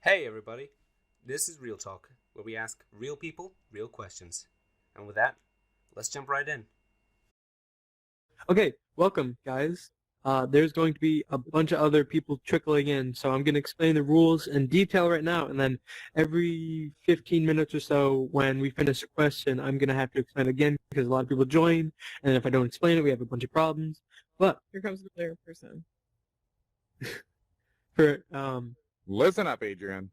Hey everybody, this is Real Talk, where we ask real people real questions. And with that, let's jump right in. Okay, welcome guys. There's going to be a bunch of other people trickling in, so I'm going to explain the rules in detail right now, and then every 15 minutes or so when we finish a question, I'm going to have to explain it again because a lot of people join, and if I don't explain it, we have a bunch of problems. But Here comes the player person. for Listen up, Adrian.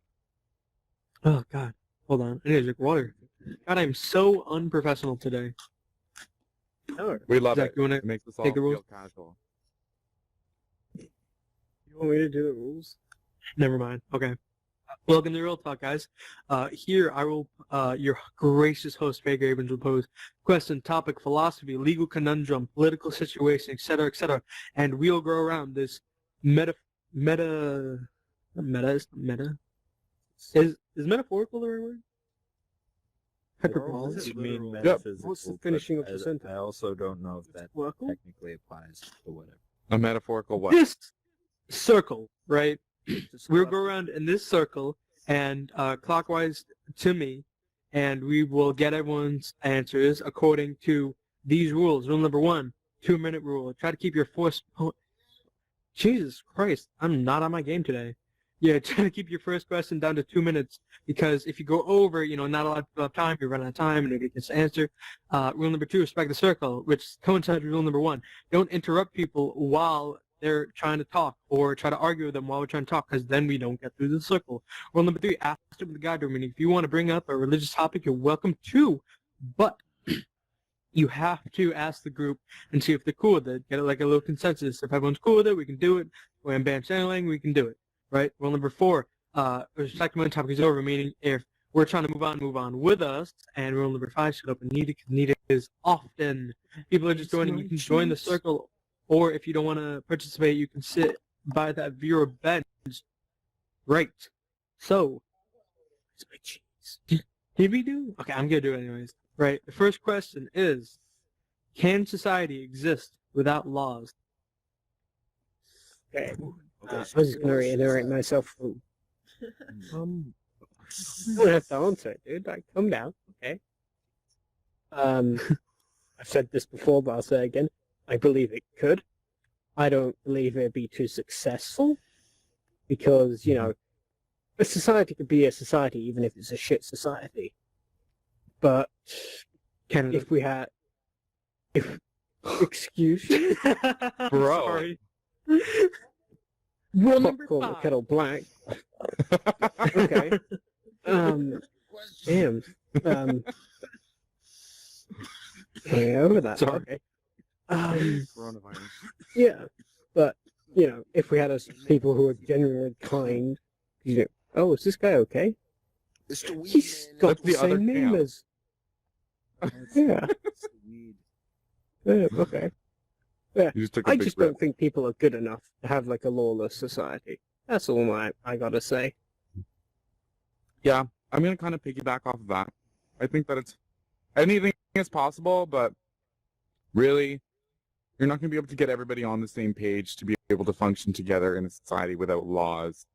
oh god, hold on, I need to drink water. God, I'm so unprofessional today. Oh, We love Zach, it. you wanna It makes us all take the feel rules? casual. you want me to do the rules? Never mind. Okay. Welcome to Real Talk, guys. Here I will, your gracious host, Faye Gravens, will pose question, topic, philosophy, legal conundrum, political situation, etc., and we'll go around this meta. Is metaphorical the right word? Hyperbole. You mean Yep. metaphysical? What's the finishing of the but sentence? I also don't know if that Workle? technically applies to whatever. A metaphorical what? This circle, right? We'll go around in this circle and clockwise to me, and we will get everyone's answers according to these rules. Rule number 1, 2-minute rule. Try to keep your first. Jesus Christ, I'm not on my game today. Yeah, try to keep your first question down to 2 minutes, because if you go over, not a lot of people have time, you run out of time, and nobody gets to answer. Rule number 2, respect the circle, which coincides with rule number 1. Don't interrupt people while they're trying to talk, or try to argue with them while we're trying to talk, because then we don't get through the circle. Rule number 3, ask them the guide meaning. If you want to bring up a religious topic, you're welcome to, but you have to ask the group and see if they're cool with it. Get like a little consensus. If everyone's cool with it, we can do it. When ban channeling, we can do it. Right? Rule number 4, respect when topic is over, meaning if we're trying to move on with us. And rule number 5, shut up and need it, because need it is often. People are just joining. You can join the circle, or if you don't want to participate, you can sit by that viewer bench. Right. So, it's my cheese. Did we do? Okay, I'm going to do it anyways. Right. The first question is, can society exist without laws? Okay. I was just going to reiterate myself. I don't have to answer it, dude. Like, calm down, okay? I've said this before, but I'll say it again. I believe it could. I don't believe it'd be too successful, because, a society could be a society even if it's a shit society. But if we had... Excuse you? Bro. Sorry. Rule number Popcorn 5. kettle black. Okay. Damn. Yeah, over that. Sorry. Okay. Coronavirus. Yeah, but if we had people who are genuinely kind, oh, is this guy okay? It's the weed, He's man. got That's the the other same name camp. as. Yeah. It's the weed. Yeah, okay. You just took a I big just rip. don't think people are good enough to have like a lawless society. That's all I gotta say. Yeah, I'm going to kind of piggyback off of that. I think that anything is possible, but really, you're not going to be able to get everybody on the same page to be able to function together in a society without laws.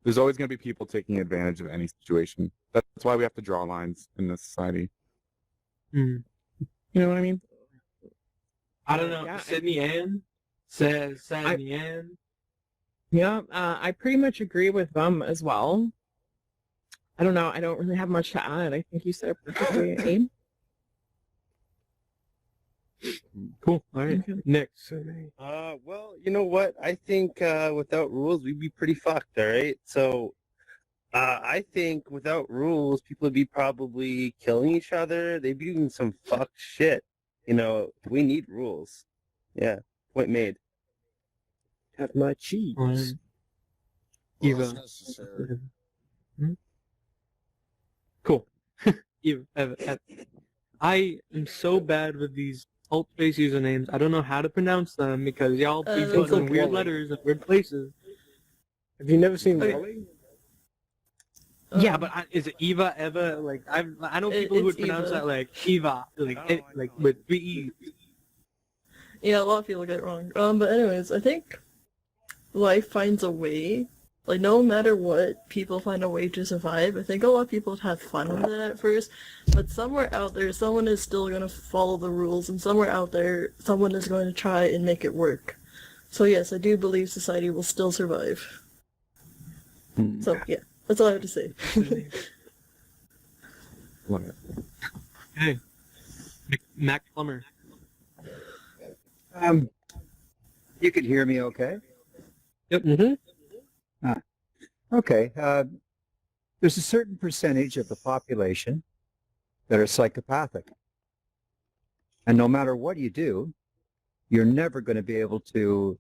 There's always going to be people taking advantage of any situation. That's why we have to draw lines in this society. Mm. You know what I mean? I don't know. Yeah, Sydney Ann says Sydney Ann. Yeah, I pretty much agree with them as well. I don't know. I don't really have much to add. I think you said it perfectly, Abe. Cool. All right. Nick. Well, you know what? I think without rules, we'd be pretty fucked, all right? So, I think without rules, people would be probably killing each other. They'd be doing some fucked shit. We need rules. Yeah, point made. Have my cheese. Well, Eva. it's necessary. Cool. Eva. I am so bad with these Altspace usernames. I don't know how to pronounce them because y'all be think putting like weird Wally. letters in weird places. Have you never seen Okay. Wally? Yeah, but is it Eva, Eva? Like I know people who would it's pronounce Eva. that like Eva, like with 3 E's. Yeah, a lot of people get it wrong. But anyways, I think life finds a way Like, no matter what, people find a way to survive. I think a lot of people have fun with it at first, but somewhere out there, someone is still going to follow the rules, and somewhere out there, someone is going to try and make it work. So yes, I do believe society will still survive. So yeah, that's all I have to say. Love it. Okay. Mac Plummer. You could hear me okay? Yep. Mm-hmm. Okay. There's a certain percentage of the population that are psychopathic. And no matter what you do, you're never going to be able to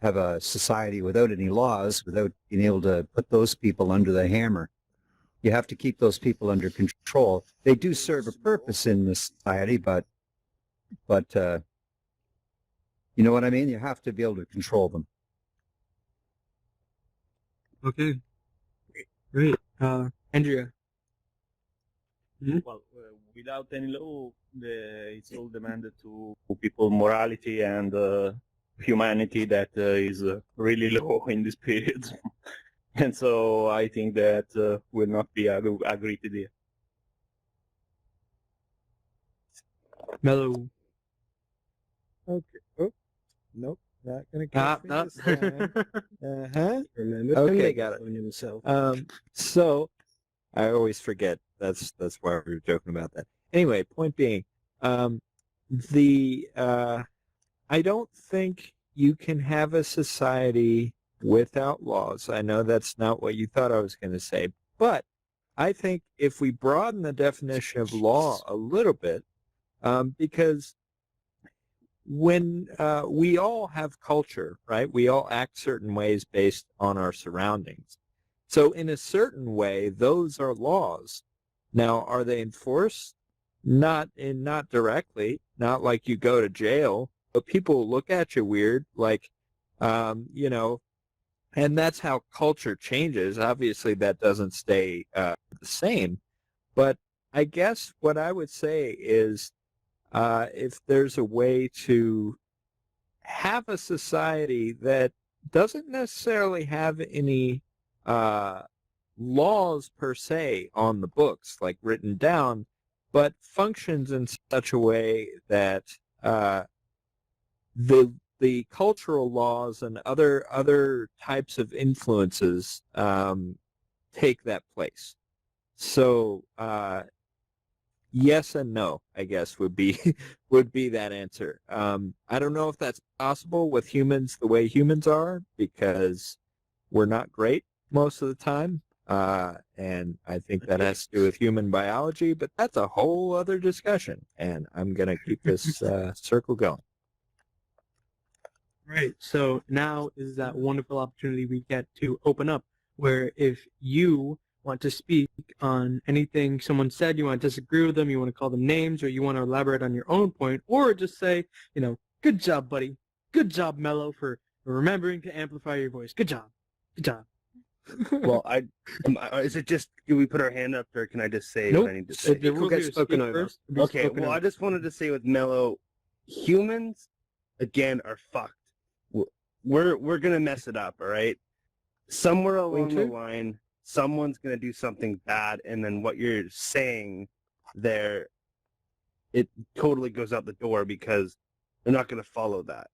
have a society without any laws, without being able to put those people under the hammer. You have to keep those people under control. They do serve a purpose in the society, but you know what I mean? You have to be able to control them. Okay. Great. Andrea. Well, without any law, it's all demanded to people morality and humanity that is really low in this period. And so I think that will not be agreed here. Mellow. Okay. Oh, nope. Not gonna catch me this time. Uh-huh. Remember? Okay, got it. Himself. So I always forget. That's why we were joking about that. Anyway, point being, I don't think you can have a society without laws. I know that's not what you thought I was going to say, but I think if we broaden the definition of law a little bit, because when we all have culture, right? We all act certain ways based on our surroundings. So in a certain way, those are laws. Now, are they enforced? Not directly, not like you go to jail, but people look at you weird, like, and that's how culture changes. Obviously, that doesn't stay the same. But I guess what I would say is if there's a way to have a society that doesn't necessarily have any laws per se on the books, like written down, but functions in such a way that the cultural laws and other types of influences take that place. So yes and no, I guess would be that answer. I don't know if that's possible with humans the way humans are, because we're not great most of the time. And I think that has to do with human biology, but that's a whole other discussion. And I'm going to keep this circle going. Right. So now is that wonderful opportunity we get to open up, where if you want to speak on anything someone said, you want to disagree with them, you want to call them names, or you want to elaborate on your own point, or just say, good job, buddy. Good job, Mello, for remembering to amplify your voice. Good job. Good job. Well, is it just, do we put our hand up, or can I just say Nope. what I need to say? The rules get are to spoken speak over. first, to be Okay, spoken well, over. I just wanted to say with Mello, humans, again, are fucked. We're going to mess it up, all right? Somewhere along the line, someone's going to do something bad, and then what you're saying there, it totally goes out the door because they're not going to follow that,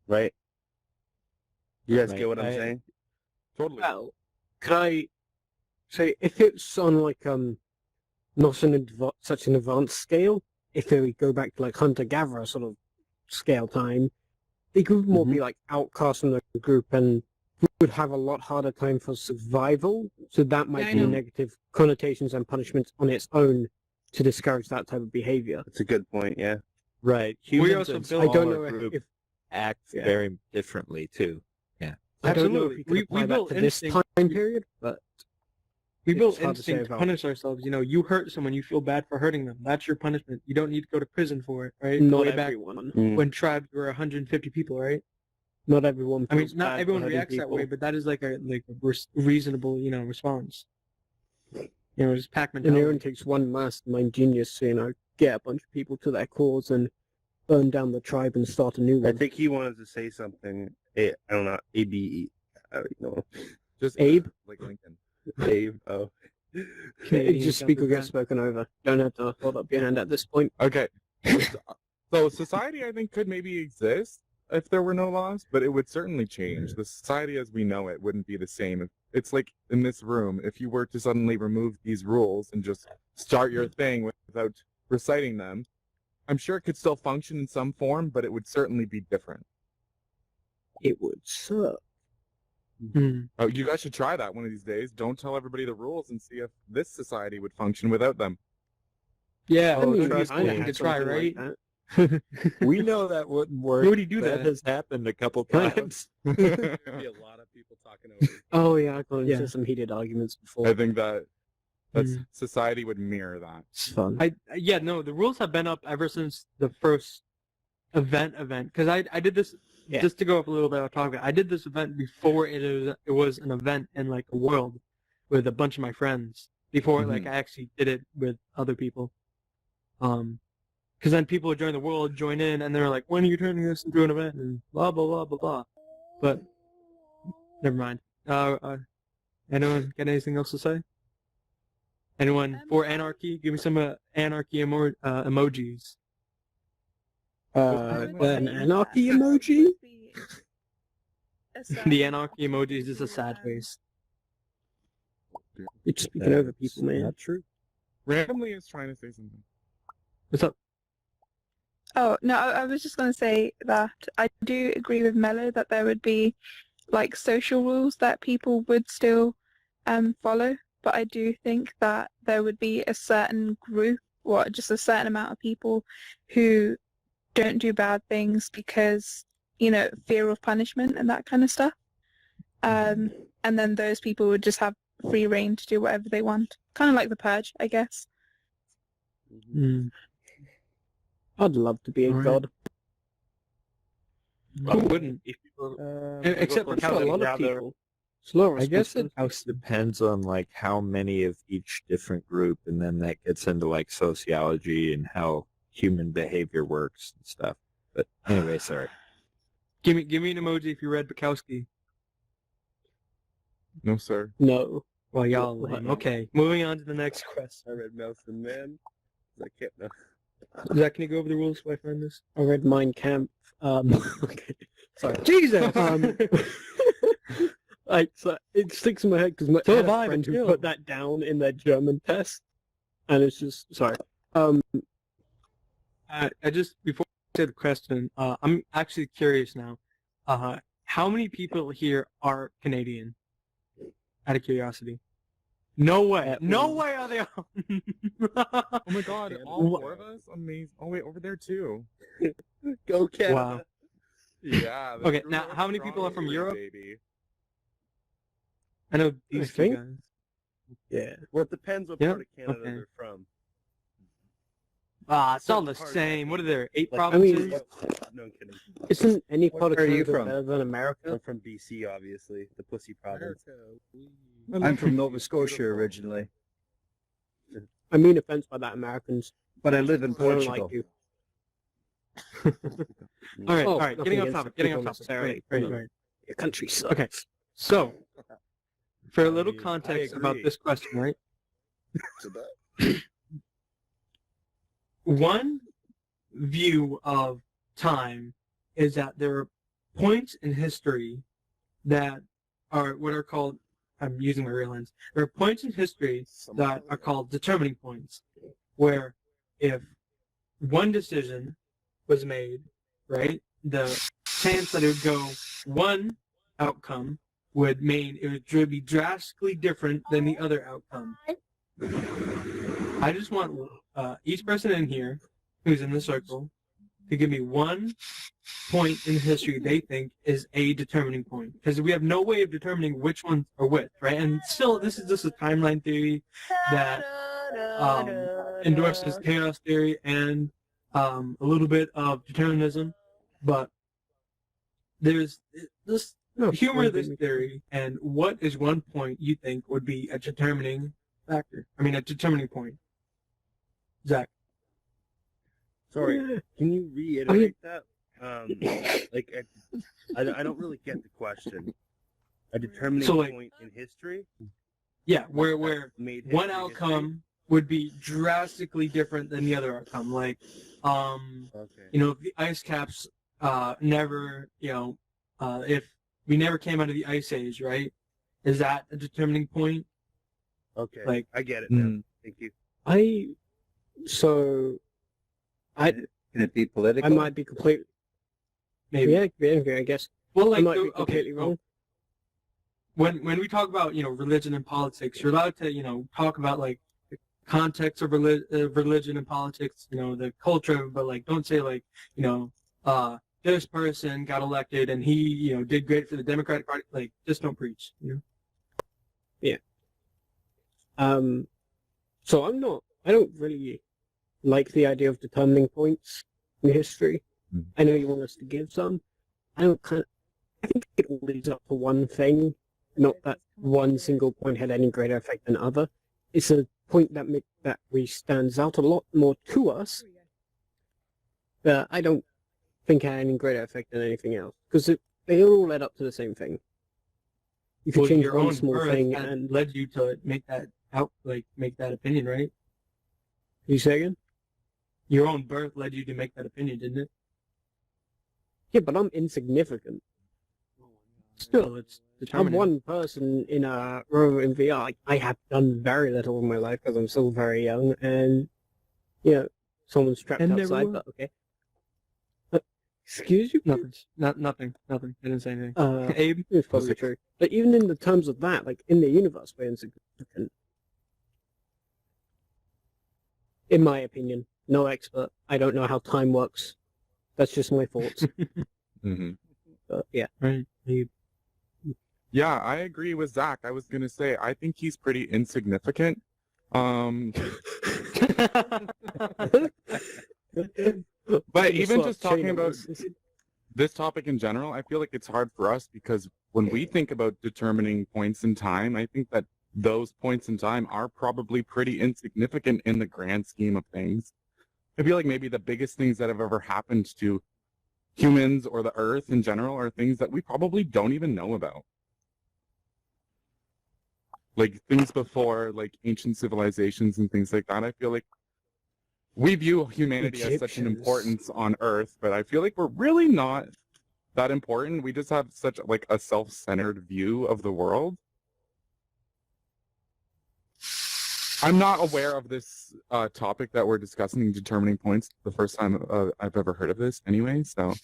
right? You guys get what I'm saying? Totally. Well, could I say, if it's on like not such an advanced scale, if we go back to like hunter-gatherer sort of scale time, they could more be like outcasts from the group and would have a lot harder time for survival. So that might be negative connotations and punishments on its own to discourage that type of behavior. That's a good point, yeah. Right. We Humans also and built- I don't smaller know group if Act very differently too. Yeah. I don't know if Absolutely. we We could apply that built to this instinct. time period, but We built It's hard to say instinct to about. punish ourselves. You hurt someone, you feel bad for hurting them. That's your punishment. You don't need to go to prison for it, right? Not Way back everyone. when tribes were 150 people, right? Not everyone. I mean, feels not bad for everyone hurting reacts that people. way, but that is like a reasonable, response. It's pack And it mentality. only takes one mastermind genius to, get a bunch of people to their cause and burn down the tribe and start a new I one. think he wanted to say something. I don't know. ABE. I don't know. Just Abe? like Lincoln. Abe. Oh. Canadian Just speak or Campbell get spoken over. Don't have to hold up your hand at this point. Okay. So society, I think, could maybe exist if there were no laws, but it would certainly change. The society as we know it wouldn't be the same. It's like in this room, if you were to suddenly remove these rules and just start your thing without reciting them, I'm sure it could still function in some form, but it would certainly be different. It would suck. Oh, you guys should try that one of these days. Don't tell everybody the rules and see if this society would function without them. Yeah, I mean, trust I me, had you could try, something right? like We know that wouldn't work. Nobody do that that. has happened a couple Kind of. times. There'd be a lot of people talking over. Oh yeah, I got into Yeah. some heated arguments before. I think that society would mirror that. It's fun. The rules have been up ever since the first event, because I did this, Yeah. just to go up a little bit off topic, I did this event before it was an event in like a world with a bunch of my friends, before like I actually did it with other people. Because then people would join the world, join in, and they're like, when are you turning this into an event? And blah, blah, blah, blah, blah. But, never mind. Anyone got anything else to say? Anyone for anarchy? Give me some anarchy emojis. An anarchy emoji? The anarchy emoji is just a sad face. You're just speaking over people, man. Not true. Randomly is trying to say something. What's up? Oh, no, I was just going to say that I do agree with Mello that there would be like social rules that people would still follow, but I do think that there would be a certain group or just a certain amount of people who don't do bad things because, fear of punishment and that kind of stuff. And then those people would just have free reign to do whatever they want. Kind of like the Purge, I guess. I'd love to be a god. Who wouldn't? Except for a lot of people. It's a lot of I guess it responsibility. depends on like how many of each different group, and then that gets into like sociology and how human behavior works and stuff. But anyway, sorry. Give me an emoji if you read Bukowski. No, sir. No. Well, y'all lame. Okay, moving on to the next I question. read Mouse and Man. I can't know. Zach, can you go over the rules so I find this? I read Mein Kampf. Okay. Sorry. Jesus! So it sticks in my head because I had a friend who put that down in their German test, and it's just sorry. I just, before I say the question, I'm actually curious now. How many people here are Canadian? Out of curiosity. No way. No way are they all. Oh my god, all four of us? Amazing. Oh wait, over there too. Go Canada. Wow. Yeah. the Okay, crew now of how many people are from Toronto, Europe? Baby. I know these two think- guys. Yeah. Well, it depends what Yeah, part of Canada okay. they're from. It's all the Certain parts, same. What are there? 8 Like, provinces? no, I'm kidding. Isn't any Where part of are you Canada from? better than America? I'm from BC, obviously, the Pussy Province. I'm from Nova Scotia originally, I mean, offense by that, Americans. but I live in I don't Portugal. like you. all right. nothing Getting off against topic. Getting off people topic. necessarily. Right. Your country sucks. Okay. So, for a little I context about agree. this question, right? One view of time is that there are points in history that are what are called, I'm using my real lens, there are points in history that are called determining points, where if one decision was made, right, the chance that it would go one outcome would mean it would be drastically different than the other outcome. I just want each person in here who's in the circle to give me one point in history they think is a determining point. Because we have no way of determining which ones are which, right? And still, this is just a timeline theory that endorses chaos theory and a little bit of determinism. But there's this humor of this theory, and what is one point you think would be a determining factor? I mean, a determining point. Zach. Sorry, can you reiterate that? I don't really get the question. A determining So, like- point in history. Yeah, where Made one history outcome would be drastically different than the other outcome. Like, history? Okay. if the ice caps never, if we never came out of the ice age, right? Is that a determining point? Okay. Like, I get it now. Mm. Thank you. I Can it be political? I might be completely maybe. yeah, I guess Well, I like, might be okay, completely wrong. when we talk about religion and politics, you're allowed to talk about like the context of religion and politics, the culture, but like don't say like this person got elected and he did great for the Democratic Party. Like, just don't preach. So I don't really like the idea of determining points in history. Mm. I know you want us to give some. I think it all leads up to one thing, not that one single point had any greater effect than other. It's a point that stands out a lot more to us, but I don't think had any greater effect than anything else, because they all led up to the same thing. You could Well, change your one own small birth thing had and led you to make that make that opinion, right? you say again? Your own birth led you to make that opinion, didn't it? Yeah, but I'm insignificant. Still, it's I'm determining. one person in a row in VR. I have done very little in my life because I'm still very young, and someone's trapped And never outside. will. But okay. Excuse you? Nothing. Nothing. I didn't say anything. Abe, it's probably true. But even in the terms of that, like in the universe, we're insignificant. In my opinion, no expert. I don't know how time works. That's just my thoughts. Mm-hmm. But yeah. Right. Abe. Yeah, I agree with Zach. I was gonna say I think he's pretty insignificant. But even just talking about this topic in general, I feel like it's hard for us because when we think about determining points in time, I think that those points in time are probably pretty insignificant in the grand scheme of things. I feel like maybe the biggest things that have ever happened to humans or the earth in general are things that we probably don't even know about. Like things before, like ancient civilizations and things like that. I feel like we view humanity as such an Egyptians. importance on Earth, but I feel like we're really not that important. We just have such like a self-centered view of the world. I'm not aware of this topic that we're discussing, determining points. The first time I've ever heard of this, anyway. So,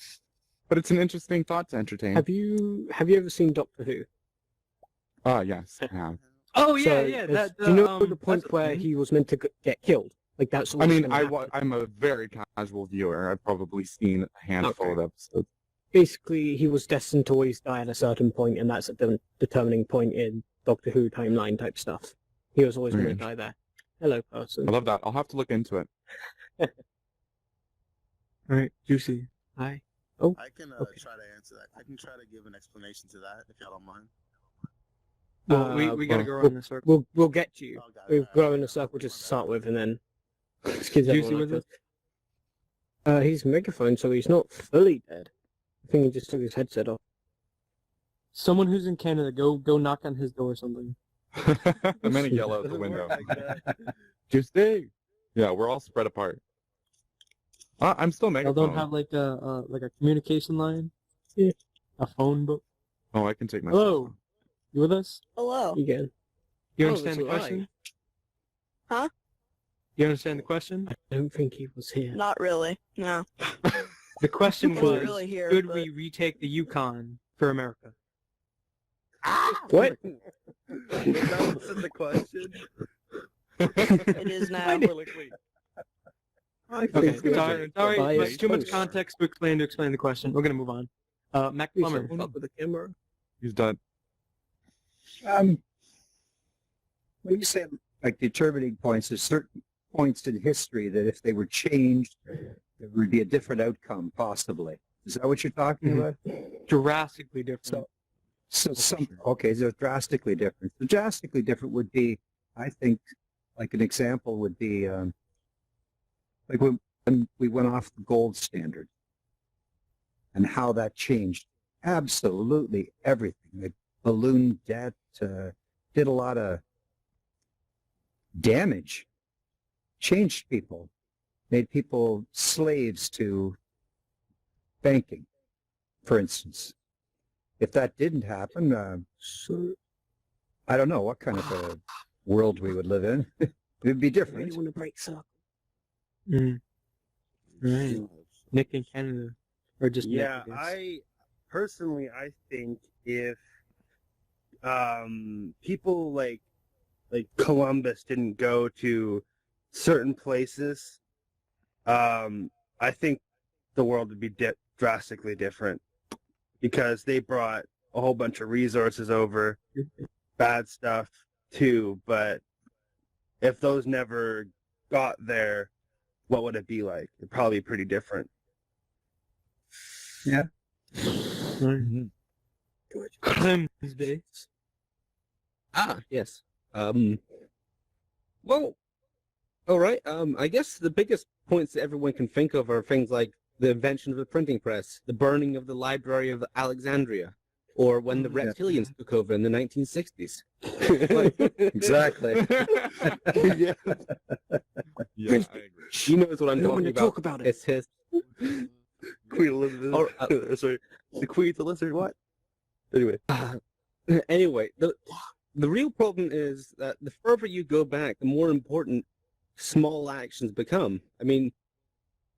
but it's an interesting thought to entertain. Have you ever seen Doctor Who? Yes, I have. Oh So yeah. there's- That do you know the that's point a where thing. he was meant to get killed? Like that's. I what's mean, gonna happen. I'm a very casual viewer. I've probably seen a handful of episodes. Basically, he was destined to always die at a certain point, and that's a determining point in Doctor Who timeline type stuff. He was always going to Strange. die there. Hello, person. I love that. I'll have to look into it. All right, Juicy. Hi. I can Okay. try to answer that. I can try to give an explanation to that if y'all don't mind. Well, we gotta go around in a circle. We'll get to you. Oh, got it. We'll Alright, go in alright, a circle just to my start bad. with, and then excuse Juicy everyone. with Like he's megaphone, so he's not fully dead. I think he just took his headset off. Someone who's in Canada, go knock on his door or something. I'm gonna yell out the Doesn't window. work like that. Tuesday. Yeah, we're all spread apart. I'm still Y'all megaphone. don't have like a communication line? Yeah. A phone book? Oh, I can take my. Hello. You with us? Hello. Again. You Oh, understand the it's a lie. question? Huh? You understand the question? I don't think he was here. Not really. No. The question Wasn't was, really here, should but- we retake the Yukon for America? What? That wasn't the question. It is now. I Okay, think sorry, By but his too much choice. context to explain the question. We're gonna move on. Mac Please Plummer. don't fuck with the camera. He's done. When you say like determining points, there's certain points in history that if they were changed, there would be a different outcome, possibly. Is that what you're talking Mhm. about? Drastically different. So so drastically different. So drastically different would be, I think, like an example would be, like when we went off the gold standard and how that changed absolutely everything. balloon debt, did a lot of damage, changed people, made people slaves to banking, for instance. If that didn't happen, I don't know what kind of a world we would live in. It would be different. want to break circle. Right. Nick in Canada. Or just Yeah, Nick, I I think if people like Columbus didn't go to certain places, I think the world would be drastically different because they brought a whole bunch of resources over, bad stuff too. But if those never got there, what would it be like? It'd probably be pretty different. Yeah. Grimsby. Ah, yes. Well, all right. I guess the biggest points that everyone can think of are things like the invention of the printing press, the burning of the Library of Alexandria, or when the reptilians took over in the 1960s. Exactly. Yeah. Yeah, I agree. He knows what I'm talking about. Talk about it. It's his. Queen Elizabeth. Sorry, the Queen's a lizard. What? Anyway. Anyway, the real problem is that the further you go back, the more important small actions become. I mean,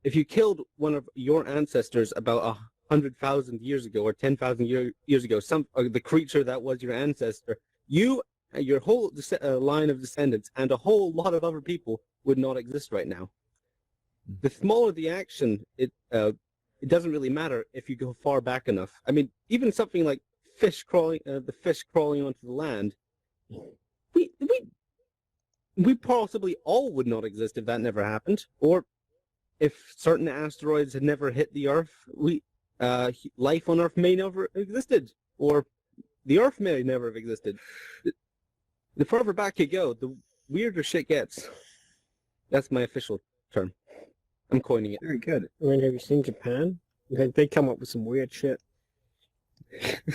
if you killed one of your ancestors about 100,000 years ago or 10,000 years ago, the creature that was your ancestor, your whole line of descendants and a whole lot of other people would not exist right now. The smaller the action, it doesn't really matter if you go far back enough. I mean, even something like the fish crawling onto the land, we possibly all would not exist if that never happened, or if certain asteroids had never hit the Earth, life on Earth may never have existed, or the Earth may never have existed. The further back you go, the weirder shit gets. That's my official term. I'm coining it. Very good. I mean, have you seen Japan? They come up with some weird shit.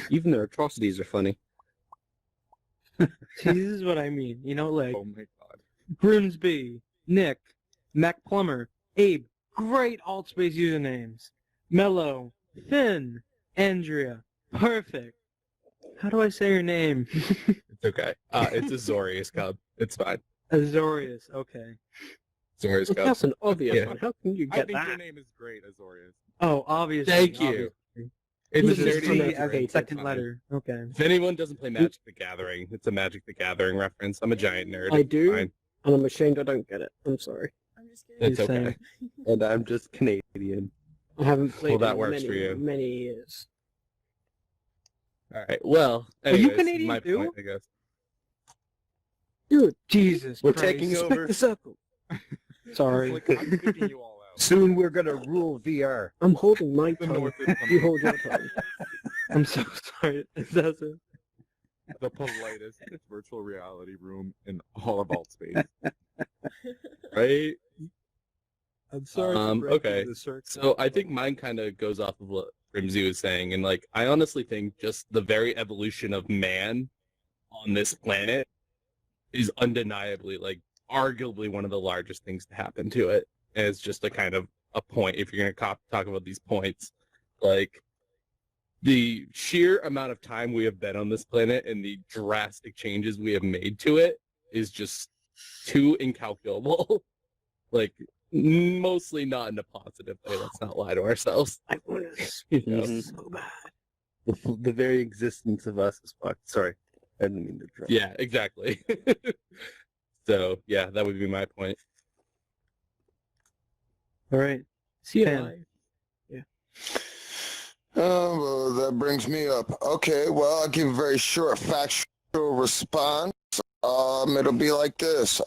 Even their atrocities are funny. See, this is what I mean. You know, like Oh my god. Grimsby, Nick, Mac Plumber, Abe, great Altspace usernames. Mello, Finn, Andrea, perfect. How do I say your name? It's okay. It's Azorius Cub. It's fine. Azorius, okay. Azorius Cub. That's an obvious Yeah. one. How can you I get think that? your name is great, Azorius. Oh, obviously. Thank you. obviously. It's With a the nerdy C reference. as a second letter. Okay. If anyone doesn't play Magic the Gathering, it's a Magic the Gathering reference. I'm a giant nerd. I do, Fine. and I'm ashamed I don't get it. I'm sorry. I'm just kidding. It's okay. And I'm just Canadian. I haven't played Well, that in works many, for you. many years. All right. Well, Are you anyways, Canadian my too? point, I guess. Dude, Jesus We're Christ. taking respect over. the circle. Sorry. Like, I'm picking you all out. Soon we're going to rule VR. I'm holding my The tongue. North is You hold your tongue. I'm so sorry. That's it. the politest virtual reality room in all of Altspace. Right? I'm sorry. Okay. So I think mine kind of goes off of what Grimsy was saying, and like I honestly think just the very evolution of man on this planet is undeniably, like, arguably one of the largest things to happen to it. And it's just a kind of a point if you're going to talk about these points, like the sheer amount of time we have been on this planet and the drastic changes we have made to it is just too incalculable. Like, mostly not in a positive way. Let's not lie to ourselves. I want to You know? so bad. The very existence of us is fucked. Sorry, I didn't mean to drop. Yeah, exactly. So, yeah, that would be my point. All right. See Fan. Well, that brings me up. Okay, well, I'll give a very short factual response. It'll be like this.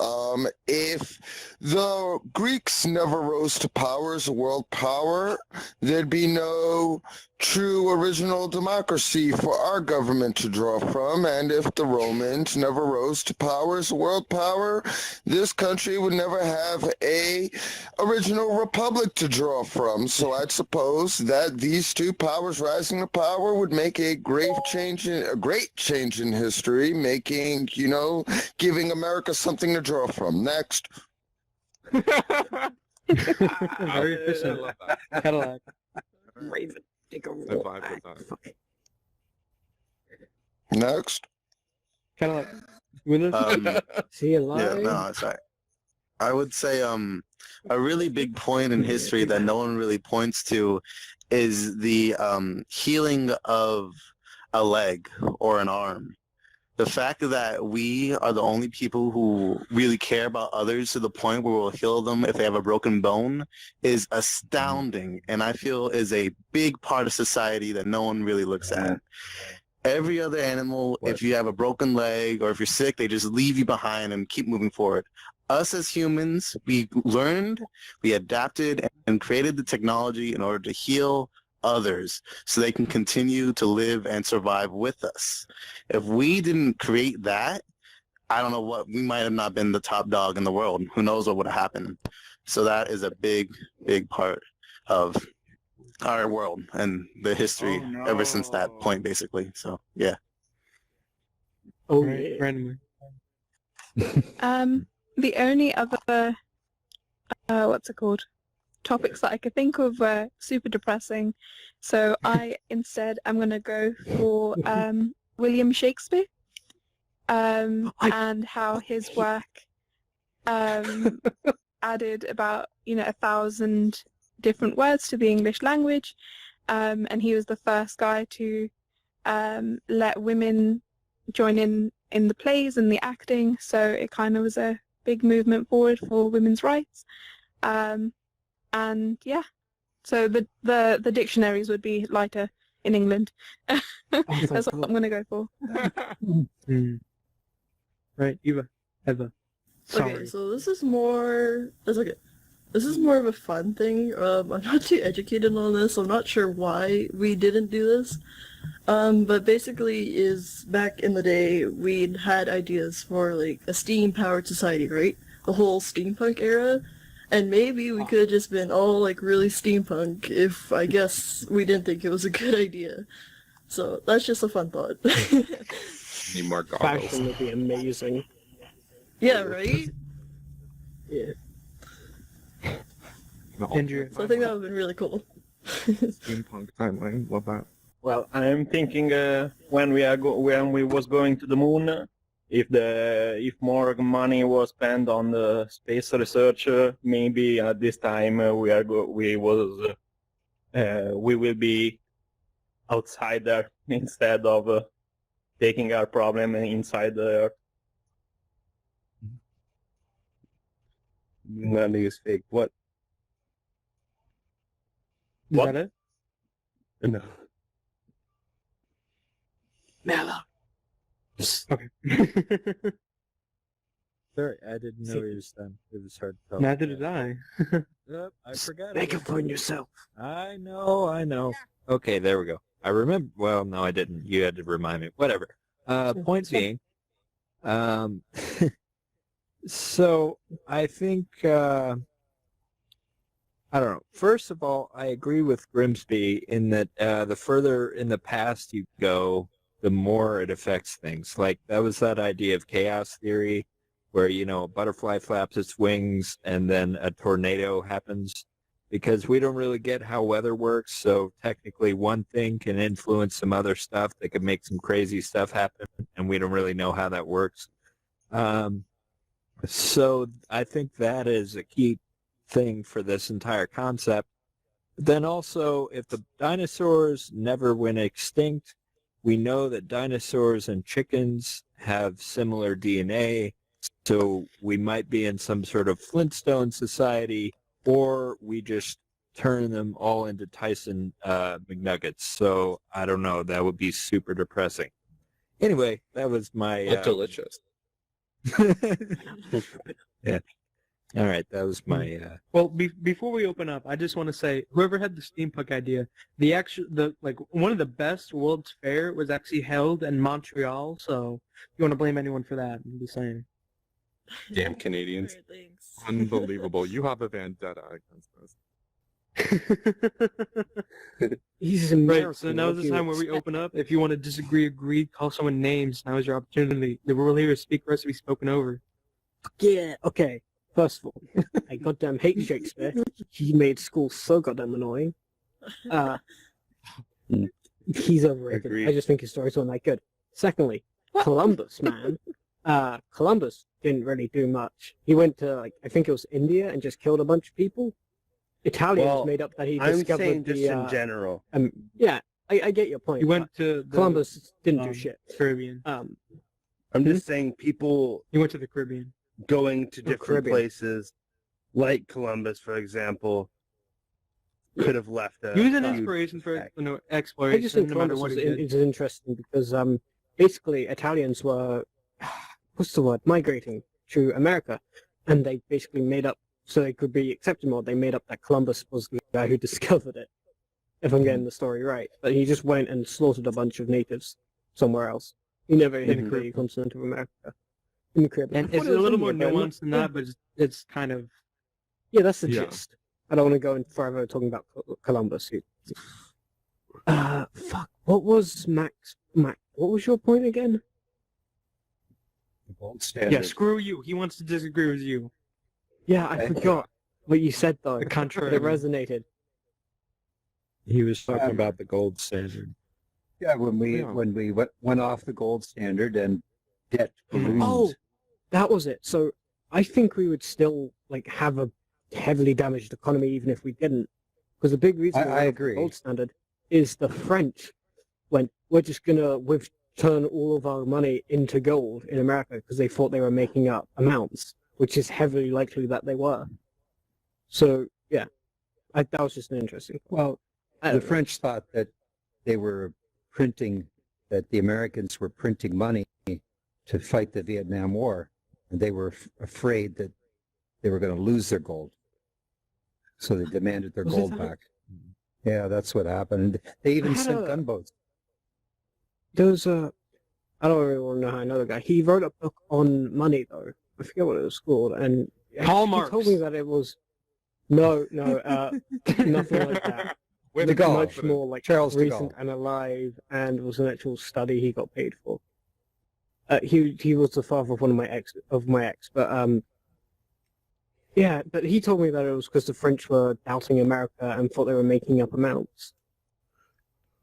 If the Greeks never rose to power as a world power, there'd be no true original democracy for our government to draw from. And if the Romans never rose to power as a world power, this country would never have a original republic to draw from. So I'd suppose that these two powers rising to power would make a great change in history, making, giving America something to draw from. Next. Very efficient. Cadillac. Raven, take a I roll. vibe with that. Next. Cadillac. With us? See you Yeah, live. no, it's all right. I would say a really big point in history that no one really points to is the healing of a leg or an arm. The fact that we are the only people who really care about others to the point where we'll heal them if they have a broken bone is astounding, and I feel is a big part of society that no one really looks at. Every other animal, if you have a broken leg or if you're sick, they just leave you behind and keep moving forward. Us as humans, we learned, we adapted, and created the technology in order to heal others so they can continue to live and survive with us. If we didn't create that, I don't know what, we might have not been the top dog in the world. Who knows what would have happened. So that is a big, big part of our world and the history ever since that point, basically. So, yeah. Oh, right, randomly. The only other, what's it called? Topics that I could think of were super depressing. So I instead am going to go for William Shakespeare and how his work added about 1,000 different words to the English language, and he was the first guy to let women join in the plays and the acting, so it kind of was a big movement forward for women's rights. And yeah, so the dictionaries would be lighter in England. That's what I'm going to go for. Right, Eva. Sorry. Okay, so this is more. That's okay. This is more of a fun thing. I'm not too educated on this. I'm not sure why we didn't do this. But basically, is back in the day, we'd had ideas for like a steam-powered society, right? The whole steampunk era. And maybe we could have just been all like really steampunk if I guess we didn't think it was a good idea. So that's just a fun thought. Need more goggles. Fashion would be amazing. Yeah, right? Yeah. Andrew. So I think that would have been really cool. Steampunk timeline. Love that. Well, I'm thinking when we was going to the moon, if more money was spent on the space research, maybe at this time we will be outside there instead of taking our problem inside the Earth. None is fake. What? Is that it? No. Mellow. Okay. Sorry, I didn't know he was done. It was hard to tell. Neither did I. Yep, I forgot. Make it for yourself. I know. Okay, there we go. I remember. Well, no, I didn't. You had to remind me. Whatever. Point being, so I think, I don't know. First of all, I agree with Grimsby in that the further in the past you go, the more it affects things. Like, that was that idea of chaos theory where, a butterfly flaps its wings and then a tornado happens, because we don't really get how weather works. So technically one thing can influence some other stuff that could make some crazy stuff happen, and we don't really know how that works. So I think that is a key thing for this entire concept. Then also, if the dinosaurs never went extinct, we know that dinosaurs and chickens have similar DNA, so we might be in some sort of Flintstone society, or we just turn them all into Tyson McNuggets. So I don't know. That would be super depressing. Anyway, that was my... Delicious. Yeah. All right, that was my. Well, before we open up, I just want to say, whoever had the steampunk idea, one of the best World's Fair was actually held in Montreal. So, if you want to blame anyone for that, I'm just saying. Damn Canadians. Alright, thanks. Unbelievable. You have a vendetta against us. He's Right, American. so now what is the do you time where we expect? open up. If you want to disagree, agree, call someone names, now is your opportunity. The rule here is speak first to be spoken over. Yeah, okay. First of all, I goddamn hate Shakespeare. He made school so goddamn annoying. He's overrated. Agreed. I just think his stories weren't that good. Secondly, Columbus, man. Columbus didn't really do much. He went to, I think it was India and just killed a bunch of people. Italians Well, made up that he I'm discovered saying just the, in general. yeah, I get your point. He went but to the Columbus didn't do shit. Caribbean. I'm just saying people He went to the Caribbean. going to different Caribbean. places, like Columbus, for example, could have left a He was an huge inspiration for impact. exploration, I just think no matter Columbus what he did. is interesting because basically Italians were what's the word, migrating to America, and they basically made up so they could be accepted more. They made up that Columbus was the guy who discovered it, if I'm getting the story right. But he just went and slaughtered a bunch of natives somewhere else. He never hit the continent of America. In the Caribbean. And I it's thought a it was little more India, but nuanced than that, but it's kind of... yeah, that's the Yeah. gist. I don't want to go in forever talking about Columbus. Fuck. What was Max? What was your point again? The gold Yeah, standard. screw you. He wants to disagree with you. Yeah, I forgot what you said though. The contrary. It resonated. He was talking about the gold standard. Yeah, when we went off the gold standard and debt balloons. Oh, that was it. So I think we would still have a heavily damaged economy even if we didn't, because the big reason we I went off agree. the gold standard is the French went, we're just gonna turn all of our money into gold in America because they thought they were making up amounts, which is heavily likely that they were. So yeah, that was just an interesting. Well, the French thought that they were that the Americans were printing money to fight the Vietnam War, and they were afraid that they were going to lose their gold. So they demanded their gold back. Yeah, that's what happened. They even sent gunboats. There was I don't really want to know how I know the guy. He wrote a book on money though. I forget what it was called, and Karl he Marx. told me that it was nothing like that. De It's Gaulle. much more Charles de recent Gaulle. and alive, and was an actual study he got paid for. He was the father of one of my ex, but yeah, but he told me that it was because the French were doubting America and thought they were making up amounts.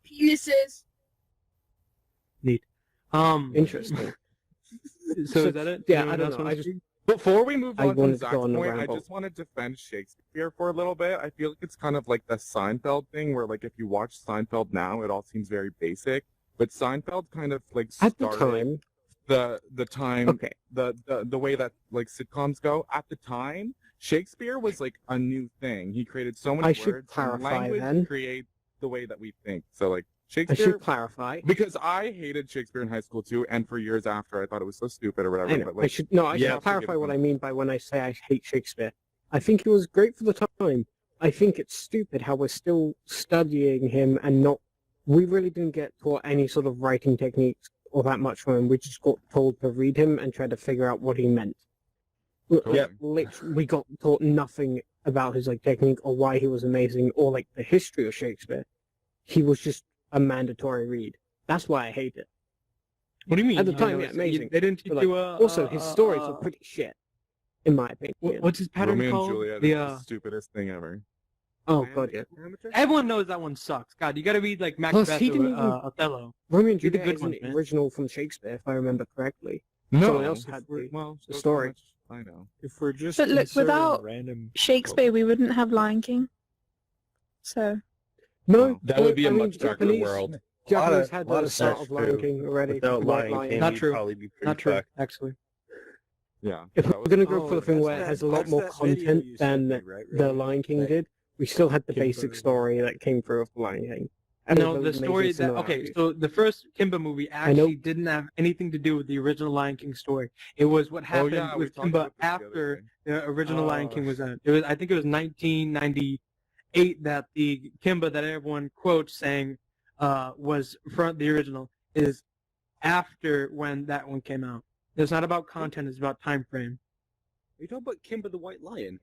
Penises. Neat. Interesting. So is that it? Yeah, Anyone I don't else know. wanna I just speak? Before we move I on from wanted to Zach's go on the point, I ramble. just want to defend Shakespeare for a little bit. I feel like it's kind of like the Seinfeld thing, where if you watch Seinfeld now, it all seems very basic. But Seinfeld kind of At the started time, the time okay. the way that sitcoms go. At the time, Shakespeare was a new thing. He created so many I should words and clarify language then. to create the way that we think. So I Shakespeare. should clarify. Because I hated Shakespeare in high school too, and for years after, I thought it was so stupid or whatever. I know. But I should clarify what I mean by when I say I hate Shakespeare. I think it was great for the time. I think it's stupid how we're still studying him and we really didn't get taught any sort of writing techniques or that much from him. We just got told to read him and try to figure out what he meant. Totally. Literally, we got taught nothing about his technique or why he was amazing or the history of Shakespeare. He was just a mandatory read. That's why I hate it. What do you mean? At the You time, know, yeah, amazing. They didn't teach But, you also, his stories were pretty shit, in my opinion. What's his pattern Romeo called? and Juliet The is the stupidest thing ever. Oh god, yeah. everyone knows that one sucks. God, you gotta read Plus, Macbeth he or didn't even- Othello. Romeo and Read the Juliet good isn't ones, man. original from Shakespeare, if I remember correctly. No, Someone else had the story. I know. If we're just But look, inserting without random Shakespeare, we wouldn't have Lion King. So No, That would be a I mean, much darker Japanese- world. Japanese had lot the of start stuff of Lion true. King already. Without White Lion King, Not we'd true. probably be pretty Not true, fucked. actually. Yeah. If that we're was- gonna go for the Oh, thing that's where it that- has a lot that's more that video content you sent than me, right, the Robbie? Lion King That did, we still had the Kim basic Burns. story that came through of the Lion King. No, those the major story that similarities. so the first Kimba movie actually didn't have anything to do with the original Lion King story. It was what happened yeah, we with talked Kimba about this the other after day. the original Lion King was out. It was I think it was 1998 that the Kimba that everyone quotes saying was from the original is after when that one came out. It's not about content; it's about time frame. Are you talking about Kimba the White Lion?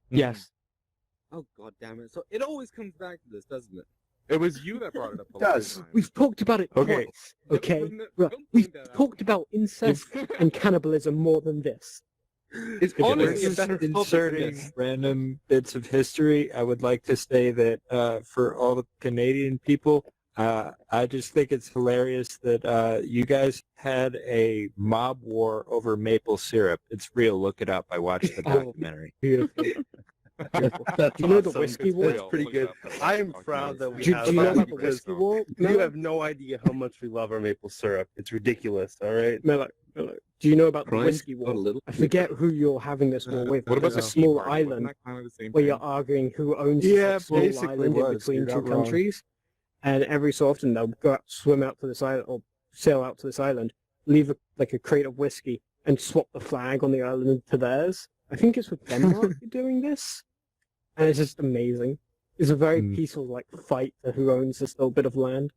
Yes. Oh god damn it! So it always comes back to this, doesn't it? It was you that brought it up. It does. We've talked about it Okay. twice. Okay, right. We've talked about incest and cannibalism more than this. It's If honestly a we're better topic than inserting this. random bits of history, I would like to say that for all the Canadian people, I just think it's hilarious that you guys had a mob war over maple syrup. It's real. Look it up. I watched the documentary. Beautiful. That's Do you know the awesome. whiskey war? That's pretty good. I am proud that we Do have you know that about the because whiskey war? you have no idea how much we love our maple syrup. It's ridiculous, all right? Melo, do you know about the Christ, whiskey not a war? little. I forget who you're having this war with. What about There's the a small Tea Party? Wasn't island that kind of the same where thing? you're arguing who owns Yeah, this small basically island in was. between You're two not wrong. countries. And every so often they'll go out, swim out to this island or sail out to this island, leave a crate of whiskey, and swap the flag on the island to theirs. I think it's with Denmark doing this, and it's just amazing. It's a very peaceful fight for who owns this little bit of land.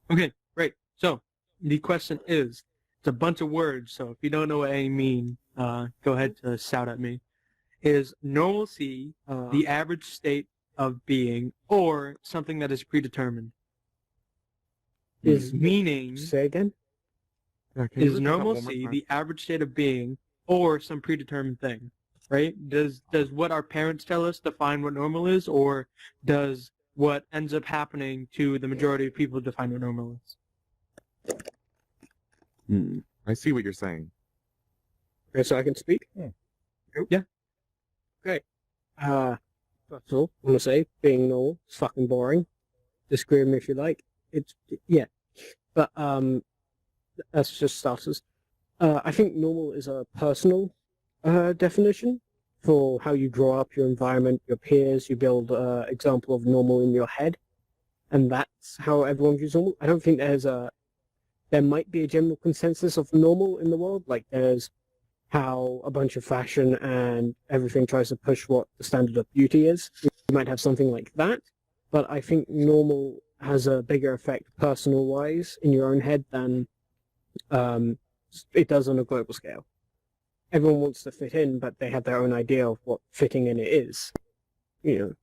Okay, great. So the question is, it's a bunch of words. So if you don't know what any mean, go ahead to shout at me. Is normalcy the average state of being, or something that is predetermined? Is Meaning, say again? Yeah, can you is repeat that one more normalcy time? the average state of being, or some predetermined thing? Right? Does what our parents tell us define what normal is, or does what ends up happening to the majority of people define what normal is? I see what you're saying. Okay, so I can speak? Yeah. Okay. First of all, I'm gonna say being normal is fucking boring. Disagree with me if you like. Yeah. But that's just starters. I think normal is a personal definition for how you draw up your environment, your peers. You build an example of normal in your head, and that's how everyone views normal. I don't think there might be a general consensus of normal in the world. Like there's how a bunch of fashion and everything tries to push what the standard of beauty is. You might have something like that, but I think normal has a bigger effect personal-wise in your own head than it does on a global scale. Everyone wants to fit in, but they have their own idea of what fitting in is. You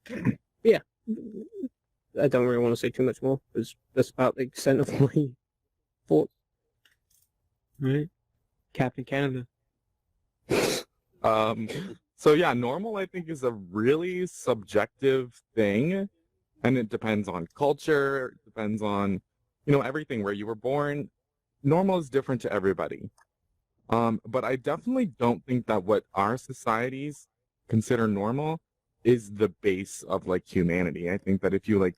know, yeah. I don't really want to say too much more, because that's about the extent of my thoughts. Right? Captain Canada. So yeah, normal I think is a really subjective thing, and it depends on culture, it depends on, everything where you were born. Normal is different to everybody. But I definitely don't think that what our societies consider normal is the base of humanity. I think that if you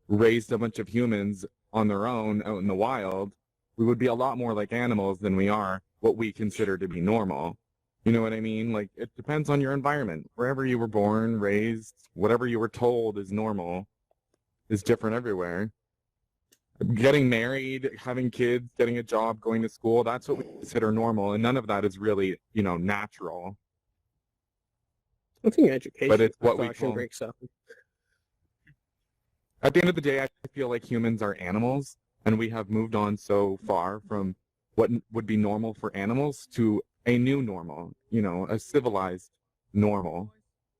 raised a bunch of humans on their own out in the wild, we would be a lot more like animals than we are what we consider to be normal. You know what I mean? It depends on your environment. Wherever you were born, raised, whatever you were told is normal is different everywhere. Getting married, having kids, getting a job, going to school, that's what we consider normal, and none of that is really, natural. I think education But it's what we actually call... breaks up. At the end of the day, I feel like humans are animals, and we have moved on so far from what would be normal for animals to a new normal, a civilized normal.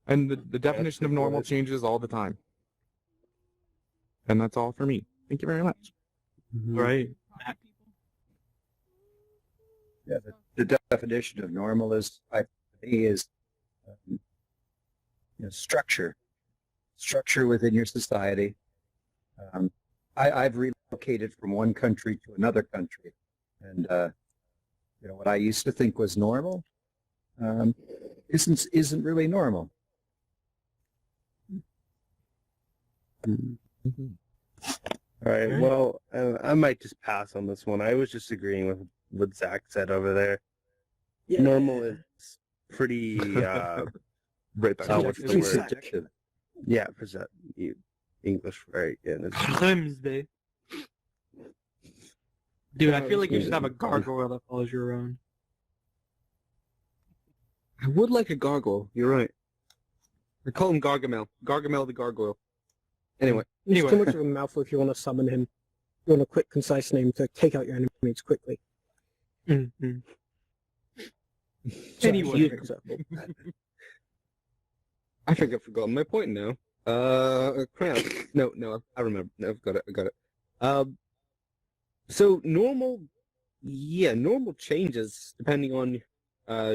And the definition of normal changes all the time. And that's all for me. Thank you very much. Right. Yeah, the definition of normal is, I think, structure. Structure within your society. I've relocated from one country to another country, and what I used to think was normal isn't really normal. All right. Well, I might just pass on this one. I was just agreeing with what Zach said over there. Yeah. Normal is pretty. Right. What's the word? Yeah, English right. Yeah. Grimsby. Dude, I feel like you should have a gargoyle that follows you around. I would like a gargoyle. You're right. I call him Gargamel. Gargamel the gargoyle. Anyway. He's too much of a mouthful if you want to summon him. You want a quick, concise name to take out your enemies quickly. Mm-hmm. So, Anyway. you, for example. I think I've forgotten my point now. Crap. No, I remember. No, I've got it. So normal changes depending on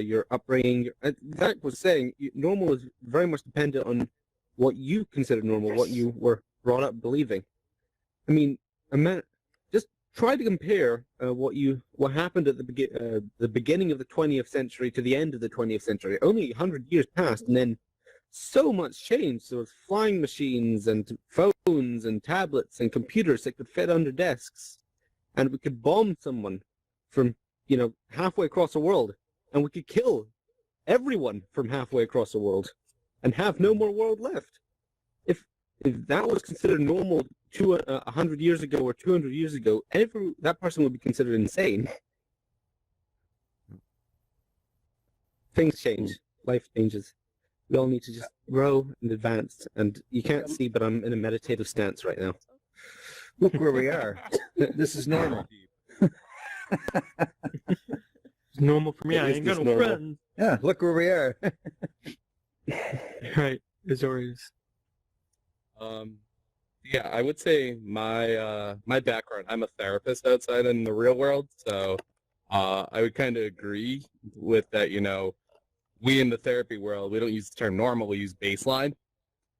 your upbringing. Zach was saying normal is very much dependent on what you consider normal, what you were brought up believing. I mean, just try to compare what happened at the beginning of the 20th century to the end of the 20th century. Only 100 years passed, and then so much changed. There was flying machines and phones and tablets and computers that could fit under desks, and we could bomb someone from halfway across the world, and we could kill everyone from halfway across the world, and have no more world left. If that was considered normal 100 years ago or 200 years ago, that person would be considered insane. Things change. Life changes. We all need to just grow and advance. And you can't see, but I'm in a meditative stance right now. Look where we are. This is normal. It's normal for me. I ain't got no friends. Yeah, look where we are. Right, as always. Yeah, I would say my background, I'm a therapist outside in the real world, so I would kind of agree with that, we in the therapy world, we don't use the term normal, we use baseline.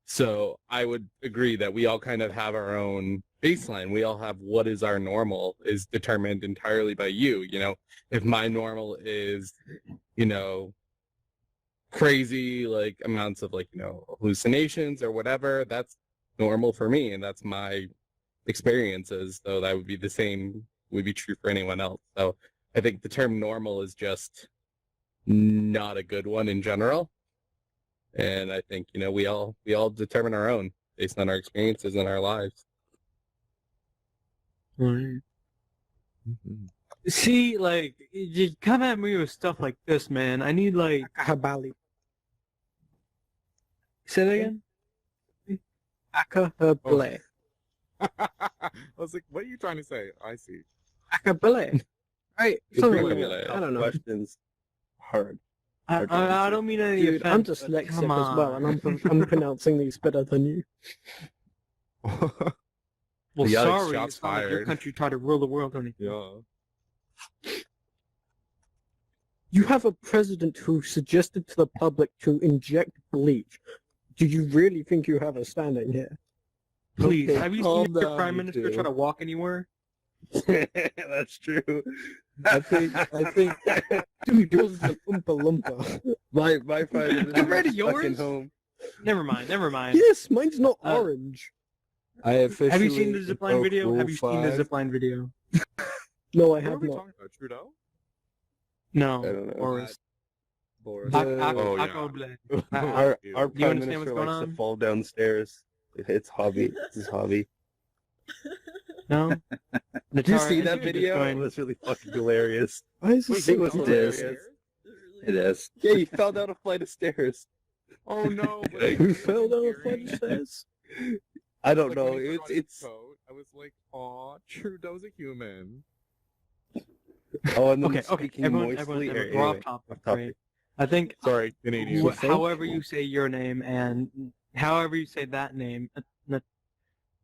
So I would agree that we all kind of have our own baseline. We all have what is our normal is determined entirely by you. If my normal is, crazy, like amounts of hallucinations or whatever, that's normal for me, and that's my experiences. So that would be the same, would be true for anyone else. So I think the term normal is just not a good one in general. And I think, we all determine our own based on our experiences in our lives. Right. Mm-hmm. See, you come at me with stuff like this, man. I need Akahabali. Say that again? Akahabali. I was like, what are you trying to say? I see. Akahabali. Right. Something like Really that. I don't know. Questions. Hard. I don't mean any Dude, offense. I'm dyslexic as well, and I'm pronouncing these better than you. Well, Yeah, sorry, shots it's not like your fired. country tried to rule the world or anything. Yeah. You have a president who suggested to the public to inject bleach. Do you really think you have a standing here? Please, Okay, have you calm seen your down, prime you minister two. try to walk anywhere? That's true. I think Dude, yours is an Oompa Loompa. my prime minister read is stuck in yours? home. Never mind. Yes, mine's not orange. I officially Have you seen the zipline broke video? Rule Have you seen the 5. zipline video? No, I What are have we not. talking about? Trudeau? No. I don't know. Boris. Boris. Oh, yeah. Our Do you prime understand minister what's going likes to on? fall downstairs. It's hobby. It's his hobby. No? Did you see Natara, that video? Bitcoin. It was really fucking hilarious. Why is Wait, this it so was hard? hilarious. It is. Yeah, he fell down a flight of stairs. Oh no! Who fell down a flight of stairs? I don't Like, know. when he put on his It's coat, I was like, "Aw, Trudeau's a human." oh, and then Okay, speaking everyone, moistly. we're Anyway, off topic, off topic. right? I think Sorry, Canadian. however you say your name and however you say that name,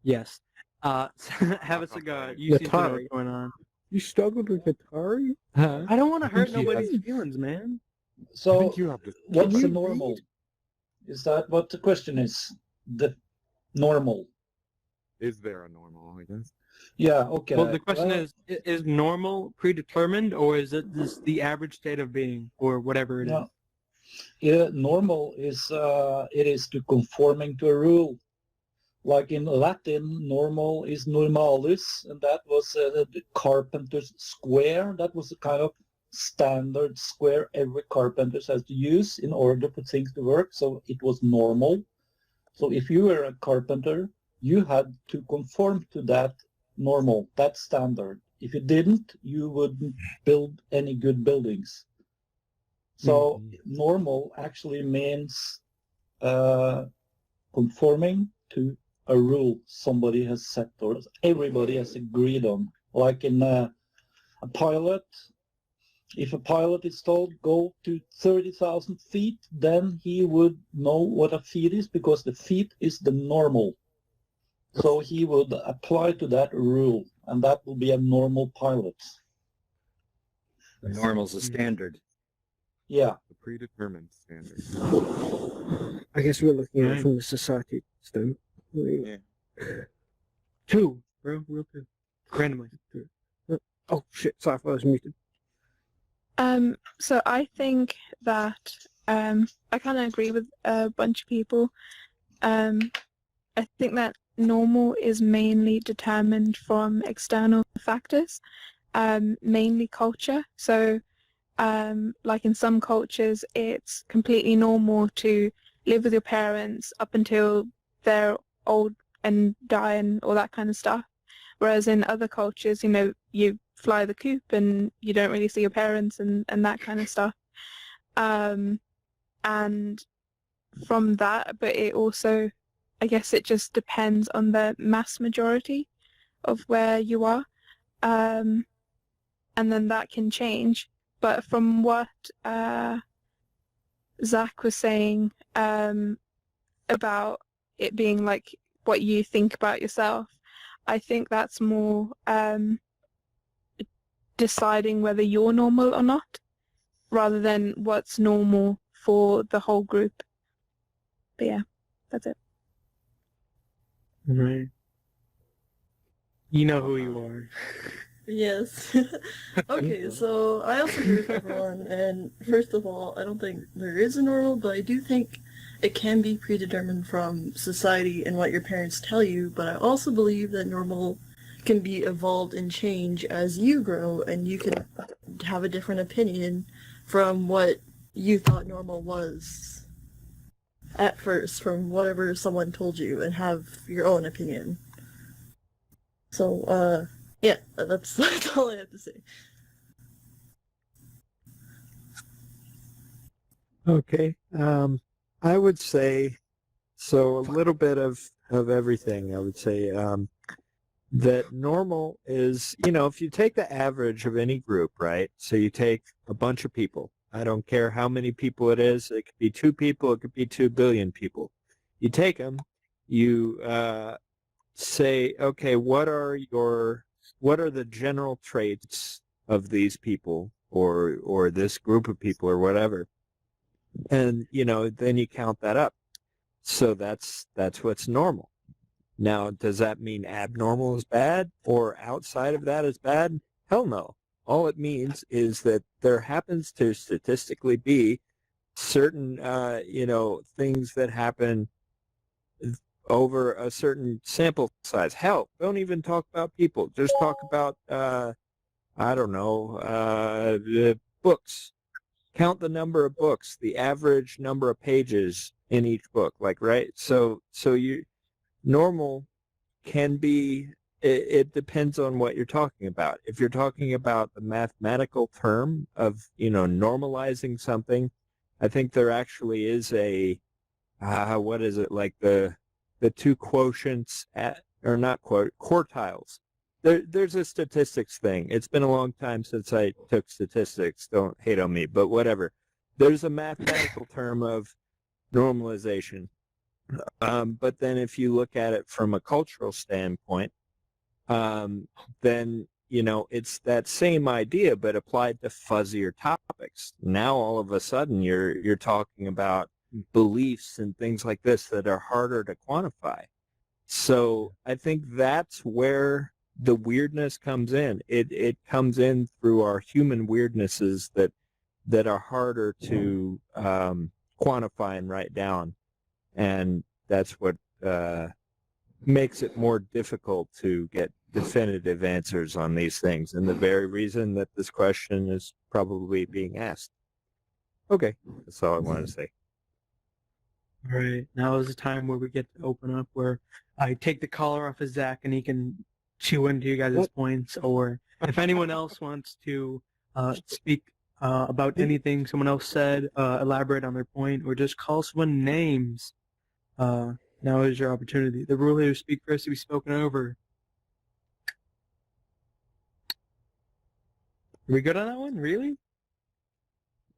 yes. Have a cigar. You seem to know what's Natari. going on. You struggled with Atari? I don't want to hurt think you nobody's feelings, man. I So, think you have to. what's you the normal? Is that what the question is? The normal. Is there a normal? I guess. Yeah, okay. Well, the question Well, is normal predetermined, or is it just the average state of being, or whatever it is? no. Yeah, normal is it is to conforming to a rule. Like in Latin, normal is normalis, and that was the carpenter's square. That was a kind of standard square every carpenter has to use in order for things to work. So it was normal. So if you were a carpenter you had to conform to that normal, that standard. If you didn't, you wouldn't build any good buildings. So normal actually means conforming to a rule somebody has set or everybody has agreed on. Like in a pilot, if a pilot is told go to 30,000 feet, then he would know what a feet is because the feet is the normal. So he would apply to that rule, and that will be a normal pilot. The normal's a standard. Yeah. The predetermined standard. I guess we're looking at it from the society system. Yeah. Two, bro, real two. Randomly. Oh shit! Sorry, I was muted. So I think that I kind of agree with a bunch of people. I think that normal is mainly determined from external factors, mainly culture. So, like in some cultures, it's completely normal to live with your parents up until they're old and die and all that kind of stuff. Whereas in other cultures, you know, you fly the coop and you don't really see your parents and that kind of stuff. And from that, but it also, I guess it just depends on the mass majority of where you are. And then that can change. But from what Zach was saying about it being like what you think about yourself, I think that's more deciding whether you're normal or not, rather than what's normal for the whole group. But yeah, that's it. Right. You know who you are. Yes. Okay, so I also agree with everyone, and first of all, I don't think there is a normal, but I do think it can be predetermined from society and what your parents tell you, but I also believe that normal can be evolved and change as you grow, and you can have a different opinion from what you thought normal was at first, from whatever someone told you, and have your own opinion. So, yeah, that's all I have to say. Okay. I would say, so a little bit of everything. I would say that normal is, you know, if you take the average of any group, right? So you take a bunch of people. I don't care how many people it is. It could be 2 people. It could be 2 billion people. You take them. You say, okay, what are the general traits of these people or this group of people or whatever? And, you know, then you count that up. So that's what's normal. Now, does that mean abnormal is bad or outside of that is bad? Hell no. All it means is that there happens to statistically be certain, you know, things that happen over a certain sample size. Hell, don't even talk about people. Just talk about, I don't know, books. Count the number of books, the average number of pages in each book, like, right? So you normal can be, it depends on what you're talking about. If you're talking about the mathematical term of, you know, normalizing something, I think there actually is a, what is it, like the 2 quotients or not quartiles. There's a statistics thing. It's been a long time since I took statistics. Don't hate on me, but whatever. There's a mathematical term of normalization. But then if you look at it from a cultural standpoint, then, you know, it's that same idea, but applied to fuzzier topics. Now, all of a sudden, you're talking about beliefs and things like this that are harder to quantify. So I think that's where the weirdness comes in. It comes in through our human weirdnesses that are harder to quantify and write down. And that's what makes it more difficult to get definitive answers on these things, and the very reason that this question is probably being asked. Okay, that's all I wanted to say. All right, now is the time where we get to open up, where I take the collar off of Zach and he can chew into you guys' points, or if anyone else wants to speak about anything someone else said, elaborate on their point, or just call someone names, now is your opportunity. The rule here is speak first to be spoken over. Are we good on that one? Really?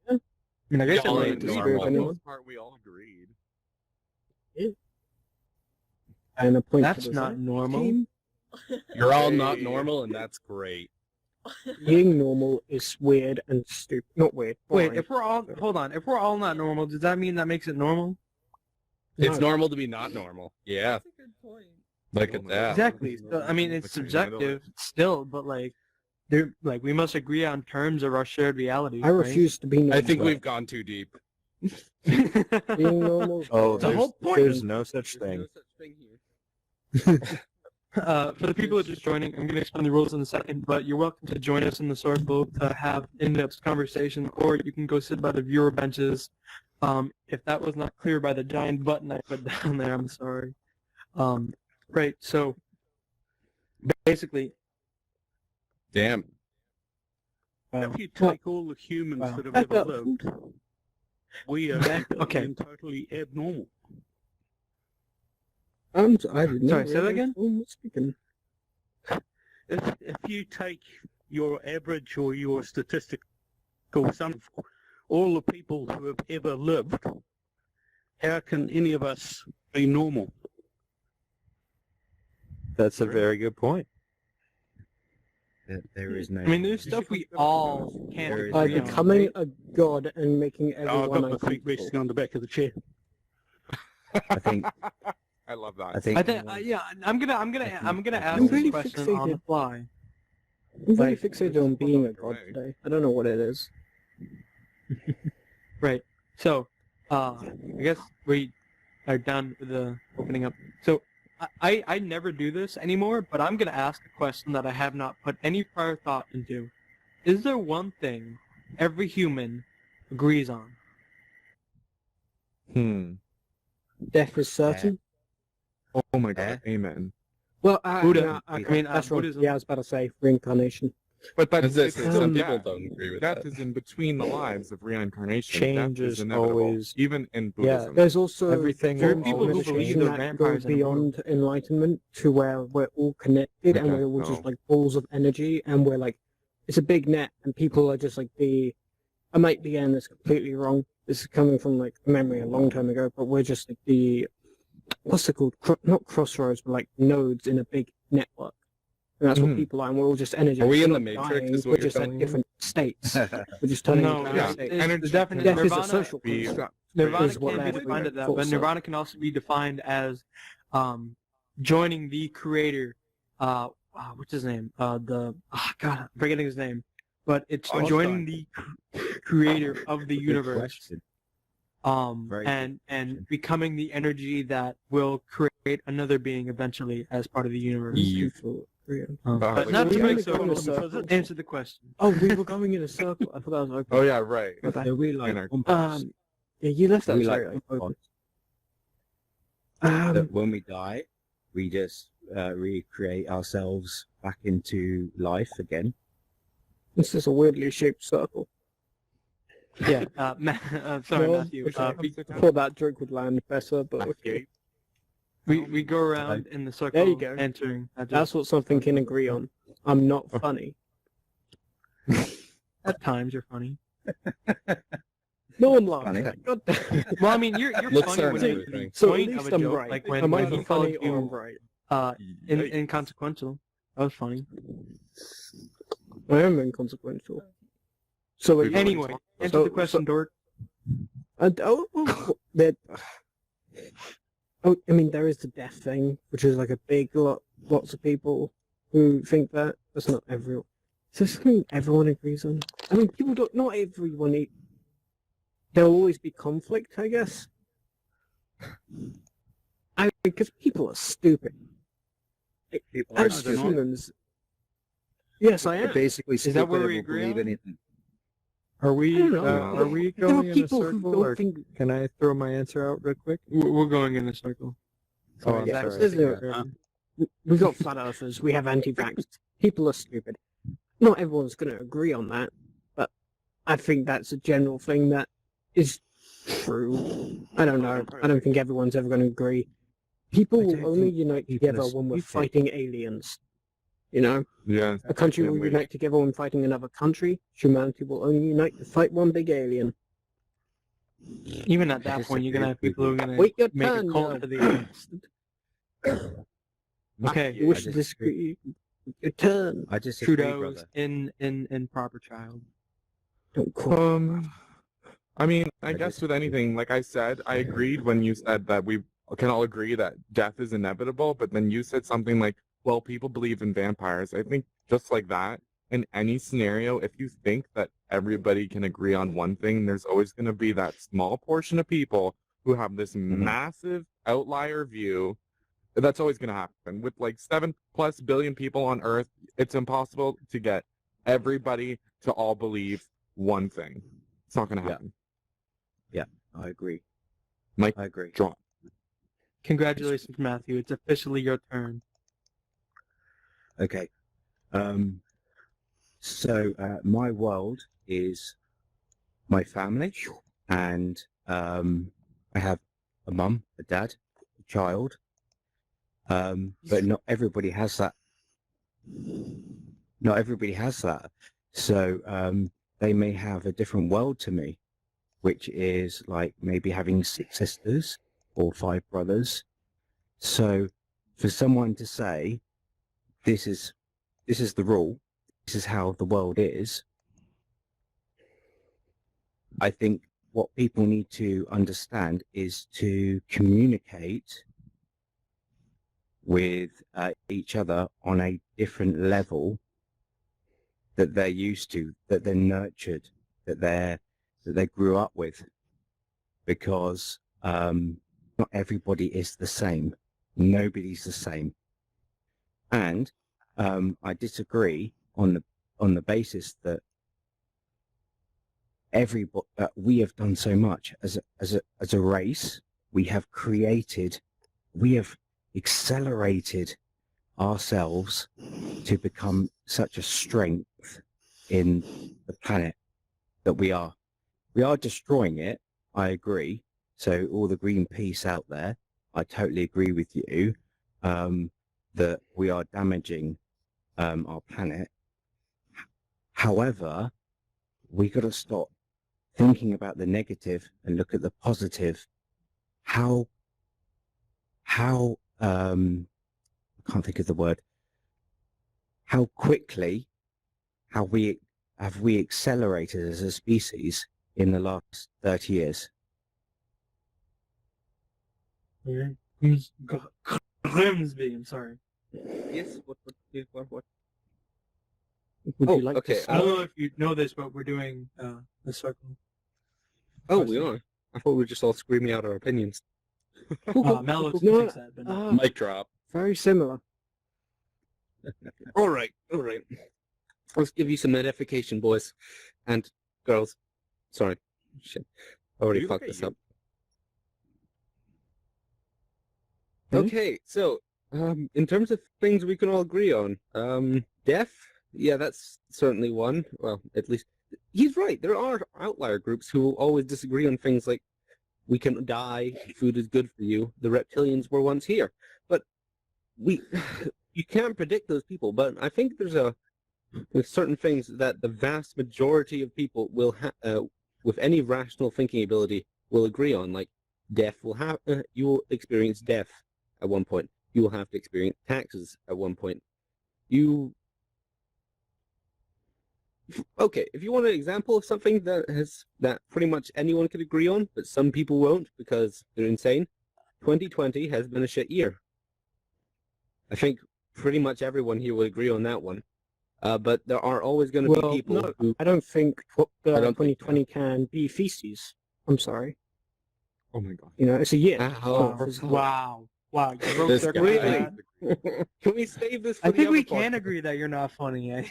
Yeah. I mean, I guess Y'all I ain't might normal. disagree with For the anyone. most part, we all agreed. And a point That's for the not Zach normal. team. You're all not normal, and that's great. Being normal is weird and stupid. Not weird. Wait, boring. if we're all hold on, if we're all not normal, does that mean that makes it normal? It's No. normal to be not normal. Yeah. That's a good point. Look at that. Exactly. So, I mean, it's subjective still, but like, we must agree on terms of our shared reality. I refuse to be normal. I think we've gone too deep. Right? Being normal. Oh, The whole point there's is- no such thing. For the people who are just joining, I'm going to explain the rules in a second, but you're welcome to join us in the circle to have in-depth conversation, or you can go sit by the viewer benches. If that was not clear by the giant button I put down there, I'm sorry. Right, so basically, Damn. If you take all the humans that have ever lived, we are Okay. totally abnormal. I didn't know. Sorry, say that again? Speaking. If you take your average or your statistical sum of all the people who have ever lived, how can any of us be normal? That's a very good point. There is no. I mean, there's stuff we all can't There is By agree on, becoming right? a god and making I've everyone got my feet uncomfortable. resting on the back of the chair. I think. I love that. I think. I think, yeah, I'm gonna ask I'm this really question on the fixated. fly. I'm very Like- fixated on being a god today. I don't know what it is. Right. So, I guess we are done with the opening up. So, I never do this anymore, but I'm going to ask a question that I have not put any prior thought into. Is there one thing every human agrees on? Death is certain. Oh my god, amen. Well, Buddha. I I mean, that's wrong. Buddhism. Yeah, I was about to say reincarnation. But As I it's say, still some death. people don't agree with Death that. is in between the lives of reincarnation. Change Death is is inevitable, always- even in Yeah, Buddhism. there's also Everything There are will people who always believe change. they're that go vampires in the world. beyond enlightenment to where we're all connected and Okay, we're all just no. like balls of energy and we're like, it's a big net and people are just like I might be getting this completely wrong. This is coming from like a memory a long time ago, but we're just like what's it called? Not crossroads, but like nodes in a big network. And that's what Mhm. people are, and we're all just energy. Are we We're in the not Matrix, dying, is what we're you're just at telling me? different states. We're just turning No, into yeah. different states. Energy the definition Death is a Nirvana, social be- construct. Nirvana is what can't be they're defined as that, for, but so- Nirvana can also be defined as joining the creator. What's his name? God, I'm forgetting his name. But it's joining the creator of the universe. Very good And becoming the energy that will create another being eventually as part of the universe. But not to we make were so going in a circle. answer the question. Oh, we were going in a circle. I forgot I was open. Oh yeah, right. Okay. So we like Anarchy. compass. Yeah, you left that We like very compass. open. That when we die, we just recreate ourselves back into life again. This is a weirdly shaped circle. Yeah, sorry, No, Matthew. okay. I thought that joke would land better, but okay. We go around in the circle There you go. answering. That's what something can agree on. I'm not funny. At times you're funny. No one laughs. Funny. God damn. Well, I mean, you're Let's funny start when with you everything. So at point least of a I'm joke, right. like I when might he be called funny or I'm you right. inconsequential. That was funny. I am inconsequential. So Anyway, answer the question, Dork. I mean, there is the death thing, which is like a big lots of people who think that. That's not everyone. Is this something everyone agrees on? I mean, people don't. Not everyone. There'll always be conflict, I guess. Because people are stupid. People are As stupid. humans. Yes, I They're am. basically Is stupid that where and we will agree believe on? anything. Are we I don't know. are we There are going in a people who circle, don't or think. can I throw my answer out real quick? We're going in a circle. Oh, I'm Yeah, sorry. there's we got flat earthers. We have anti-vax. People are stupid. Not everyone's going to agree on that, but I think that's a general thing that is true. I don't know. I don't think everyone's ever going to agree. People will only unite together when we're fighting aliens. You know? Yeah. A country will Same way. unite together when fighting another country. Humanity will only unite to fight one big alien. Even at that point, you're gonna have people who are gonna Wait your make turn, a cult you to the. Okay, You wish to disagree. Your turn. I disagree, Trudeau's brother. in proper child. Don't quote. I mean, I guess with anything, like I said, I agreed when you said that we can all agree that death is inevitable, but then you said something like, well, people believe in vampires. I think just like that, in any scenario, if you think that everybody can agree on one thing, there's always going to be that small portion of people who have this massive outlier view. That's always going to happen. With like 7+ billion people on Earth, it's impossible to get everybody to all believe one thing. It's not going to happen. Yeah, I agree. Mike, I agree. draw. Congratulations, Matthew. It's officially your turn. Okay. So my world is my family, and I have a mum, a dad, a child. But not everybody has that. Not everybody has that. So they may have a different world to me, which is like maybe having 6 sisters or 5 brothers. So for someone to say, this is the rule, this is how the world is, I think what people need to understand is to communicate with each other on a different level that they're used to, that they're nurtured, that they grew up with, because not everybody is the same. Nobody's the same. And I disagree on the basis that we have done so much as a race. We have accelerated ourselves to become such a strength in the planet that we are. We are destroying it, I agree. So all the Greenpeace out there, I totally agree with you that we are damaging our planet. However, we got to stop thinking about the negative and look at the positive. How I can't think of the word. How quickly have we accelerated as a species in the last 30 years? Grimsby, I'm sorry. Yes. What? Would you like okay. to I don't know if you know this, but we're doing a circle. Oh, we are. I thought we were just all screaming out our opinions. Mello No, thinks that, but no. Mic drop. Very similar. All right. Let's give you some edification, boys and girls. Sorry, shit. I already fucked this up. Okay, so in terms of things we can all agree on, death, yeah, that's certainly one. Well, at least he's right. There are outlier groups who will always disagree on things like we can die, food is good for you, the reptilians were once here. But you can't predict those people, but I think there's certain things that the vast majority of people will with any rational thinking ability will agree on, like death will have, you will experience death at one point. You will have to experience taxes at one point. Okay, if you want an example of something that pretty much anyone could agree on, but some people won't because they're insane, 2020 has been a shit year. I think pretty much everyone here will agree on that one. But there are always going to be people who... I don't think 2020 can be feces. I'm sorry. Oh my god. You know, it's a year. Wow. You broke This circle guy. like that. Can we save this for I the think we other can podcast? agree that you're not funny, eh?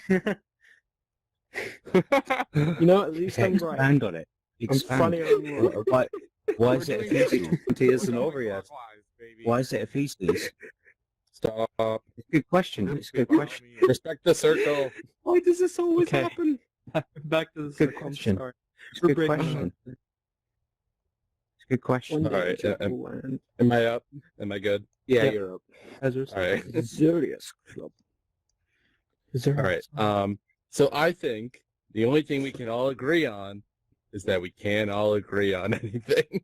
You know, at least I'm right. Expand on it. I'm Expand. funny on the Why is it a feces? It isn't over yet. Why is it a feces? Stop. It's a good question. It's a good question. Respect the circle. Why does this always Okay. happen? Back to the Good circle. I'm question. sorry. It's a We're good breaking question. it. It's a good question. All right. Am I up? Am I good? Yeah, Yep. you're up. Ezra's. All right. Zurius Club. All right. So I think the only thing we can all agree on is that we can't all agree on anything.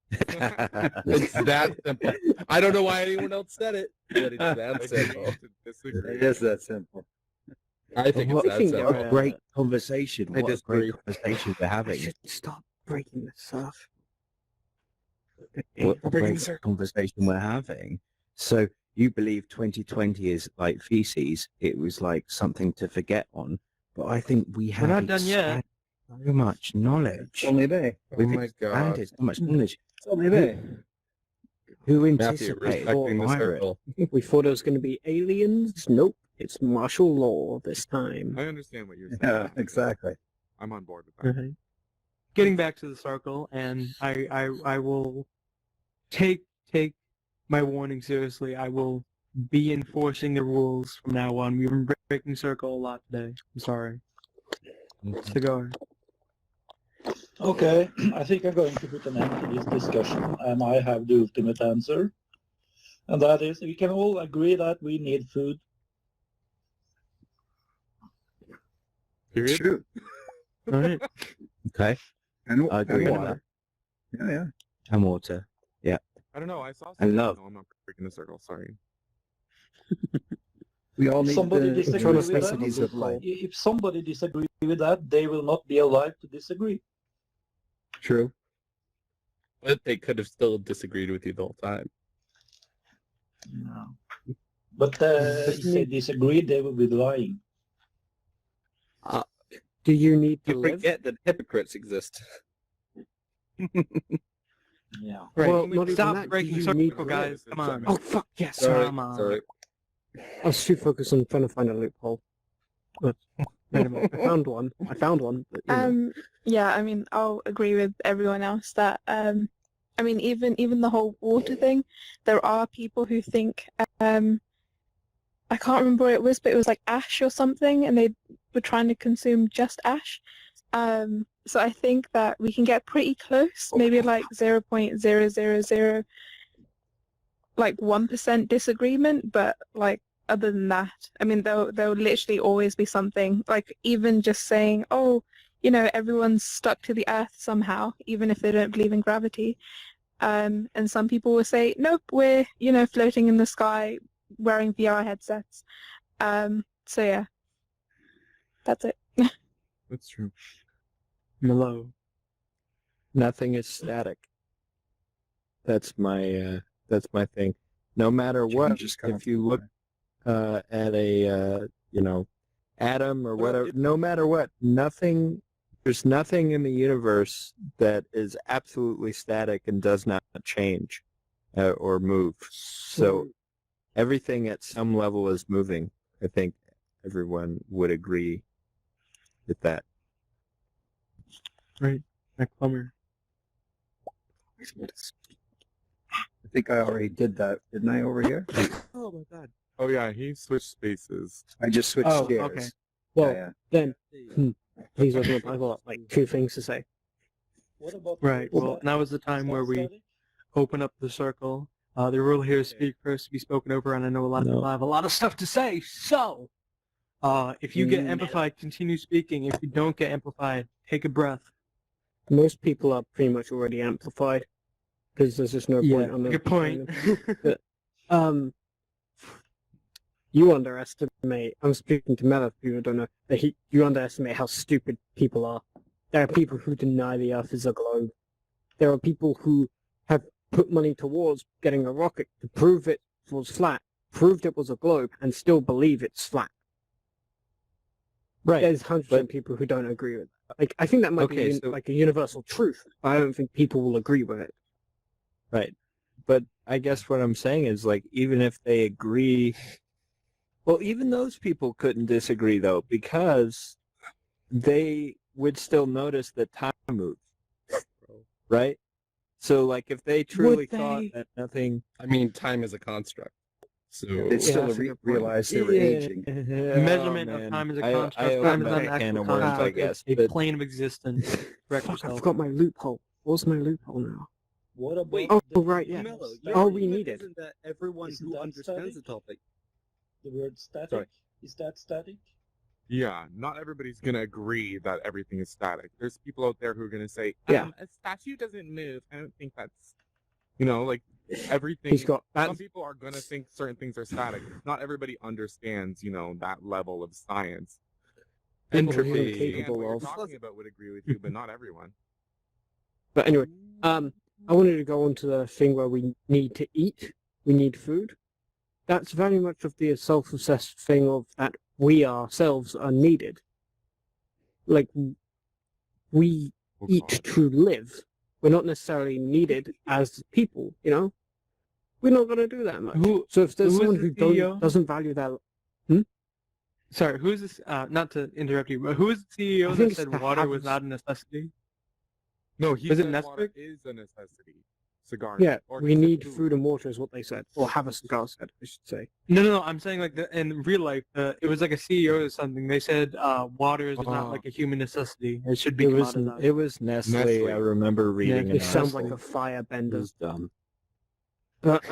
It's that simple. I don't know why anyone else said it, but it's that simple. It is that simple. I think it's that What simple. a great conversation. I What a disagree. great conversation we're I having. should stop breaking this off. What a great conversation we're having. So you believe 2020 is like feces. It was like something to forget on. But I think we have not done yet. expanded so much knowledge. Only they. We've Oh my expanded God. so much knowledge. It's only they. Who Matthew, anticipated respecting the pirate? circle. We thought it was going to be aliens. Nope. It's martial law this time. I understand what you're saying. Yeah, exactly. I'm on board with that. Right. Getting back to the circle, and I will take my warning seriously. I will be enforcing the rules from now on. We've been breaking circle a lot today. I'm sorry. Cigar. Okay, I think I'm going to put an end to this discussion, and I have the ultimate answer. And that is, we can all agree that we need food. Period. True. All right. Okay. And, I agree with water. that. Yeah, yeah. And water. Yeah. I don't know. I saw. And love. No, I'm not breaking the circle. Sorry. We all need Somebody the disagree with necessities that? of life. If somebody disagrees with that, they will not be alive to disagree. True. But they could have still disagreed with you the whole time. No. But if they disagree, they will be lying. Do you need to You live? forget that hypocrites exist. Yeah. Right. Well, Can we not even stop that, breaking you circle, need to guys. live. Come on. Oh, fuck, yes. Come on. Sorry. I was too focused on trying to find a loophole. But, wait a minute. I found one. But, you know. Yeah, I mean, I'll agree with everyone else that, I mean, even the whole water thing, there are people who think, I can't remember what it was, but it was like ash or something, and they were trying to consume just ash. So I think that we can get pretty close, maybe like 0.000, like 1% disagreement, but like other than that, I mean, there'll literally always be something, like even just saying, oh, you know, everyone's stuck to the earth somehow, even if they don't believe in gravity. And some people will say, nope, we're, you know, floating in the sky, wearing VR headsets. So yeah, that's it. That's true. Mellow. Nothing is static. That's my thing. No matter what, if you look at a you know, atom or whatever, no matter what, there's nothing in the universe that is absolutely static and does not change or move. So everything at some level is moving. I think everyone would agree with that. Right. Mac Plummer. I think I already did that, didn't I, over here? Oh my god. Oh yeah, he switched spaces. I just switched Oh, gears. okay. Well, yeah. then, please open up. I've got like 2 things to say. What about Right. Well, now is the time where we open up the circle. The rule here is speak first to be spoken over, and I know a lot of people have a lot of stuff to say. So, if you get amplified, continue speaking. If you don't get amplified, take a breath. Most people are pretty much already amplified because there's just no point on them. Good point. But, you underestimate. I'm speaking to Mel. If people don't know that you underestimate how stupid people are. There are people who deny the Earth is a globe. There are people who have put money towards getting a rocket to prove it was flat, proved it was a globe, and still believe it's flat. Right. There's hundreds of people who don't agree with that. Like, I think that might be like a universal truth. But I don't think people will agree with it. Right. But I guess what I'm saying is, like, even if they agree, well, even those people couldn't disagree, though, because they would still notice that time moves, right? So, like, if they truly thought that nothing... I mean, time is a construct. So They'd still realize they were aging. Measurement of time is a construct. Time is not an actual construct. It's a plane of existence. Correct Fuck, I yourself. forgot my loophole. What's my loophole now? What about Oh, right, yeah. All we needed. Isn't that everyone Isn't who that understands static? the topic? the word static? Sorry. Is that static? Yeah, not everybody's gonna agree that everything is static. There's people out there who are gonna say, Yeah. a statue doesn't move. I don't think that's, like everything. He's got Some people are gonna think certain things are static. Not everybody understands, that level of science. People who Entropy. understand what you're Capable of. talking about would agree with you, but not everyone. But anyway, I wanted to go on to the thing where we need to eat, we need food. That's very much of the self-obsessed thing of that we ourselves are needed. Like, we eat to live. We're not necessarily needed as people, We're not going to do that much. So if there's who someone is who the CEO? doesn't value that... Sorry, who is this? Not to interrupt you, but who is the I CEO think that it's said the water was Habs. not a necessity? No, he Was it said water Nesbitt? is a necessity. Cigars. Yeah, Or we he said need food. food and water is what they said. Or have a cigar said, I should say. No. I'm saying like in real life, it was like a CEO or something. They said water is not like a human necessity. It should be It was commoditized. it was Nestle. I remember reading It an sounds like article. a firebender. It was dumb. But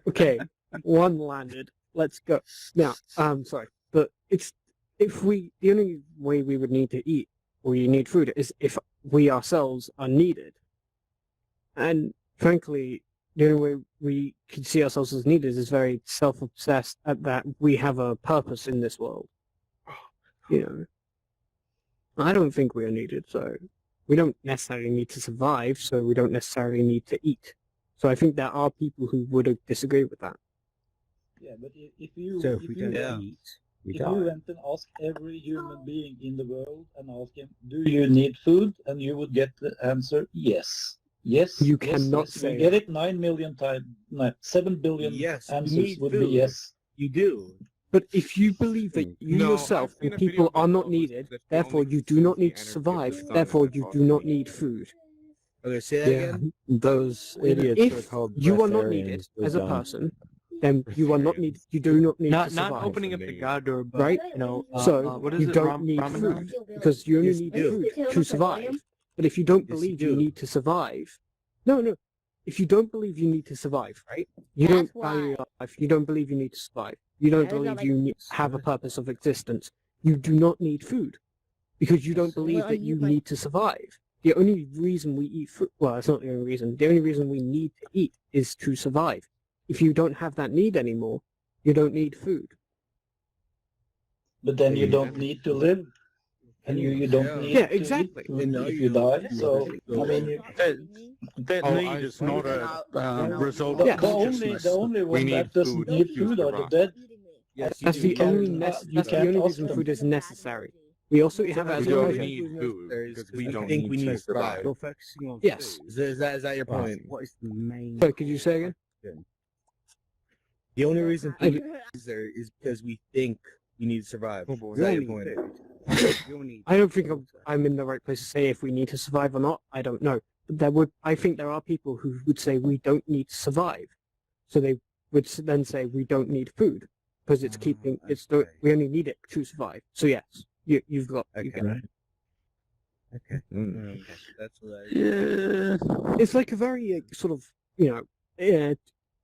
okay, one landed. Let's go. Now, sorry, but the only way we would need to eat or you need food is if we ourselves are needed. And frankly, the only way we can see ourselves as needed is very self-obsessed at that we have a purpose in this world. I don't think we are needed, so we don't necessarily need to survive, so we don't necessarily need to eat. So I think there are people who would disagree with that. Yeah, but if you So if if we you don't eat, we if die. you went and asked every human being in the world and asked him, "Do you need food?" and you would get the answer, "Yes." Yes, You yes, cannot yes. say You get that. it 9 million times. No, 7 billion Yes, you answers need would food. be yes. You do. But if you believe that you No, yourself I've seen and a video people of a are not girl who needed, said that she therefore only you do not consumes the need to energy of the survive, sun therefore and you that's do all not she need needs. food. Okay, say that again. Those idiots are If called you are not needed breatharians. They're as a dumb. person, then you are not needed. You do not need to Not survive. opening up the God door, but Right? So what is you it? don't need Ramadan? food because you only Yes, need you do. food to survive. But if you don't Yes, you believe you do. need to survive, no. If you don't believe you need to survive, right? You don't value your life. You don't believe you need to survive. You don't believe you have a purpose of existence. You do not need food because you don't believe that you need to survive. The only reason we eat food, well, it's not the only reason. The only reason we need to eat is to survive. If you don't have that need anymore, you don't need food. But then you don't need to live. And you don't need Yeah, to exactly. eat food if you die. So, I mean, That need is not a result of the consciousness. only one that doesn't need food are the dead. That's the only that's the only reason food is necessary. We also have it as We a don't pleasure. need food because we don't think need we to need to survive. survive. You're focusing on yes. Is that your point? What is the main? Sorry, could you say again? The only reason food is there is because we think we need to survive. Is that your point? I don't think I'm in the right place to say if we need to survive or not. I don't know. But I think there are people who would say we don't need to survive. So they would then say we don't need food because it's we only need it to survive. So yes, you've got Okay. you get it. Okay. Okay. That's what I. Yeah. It's like a very sort of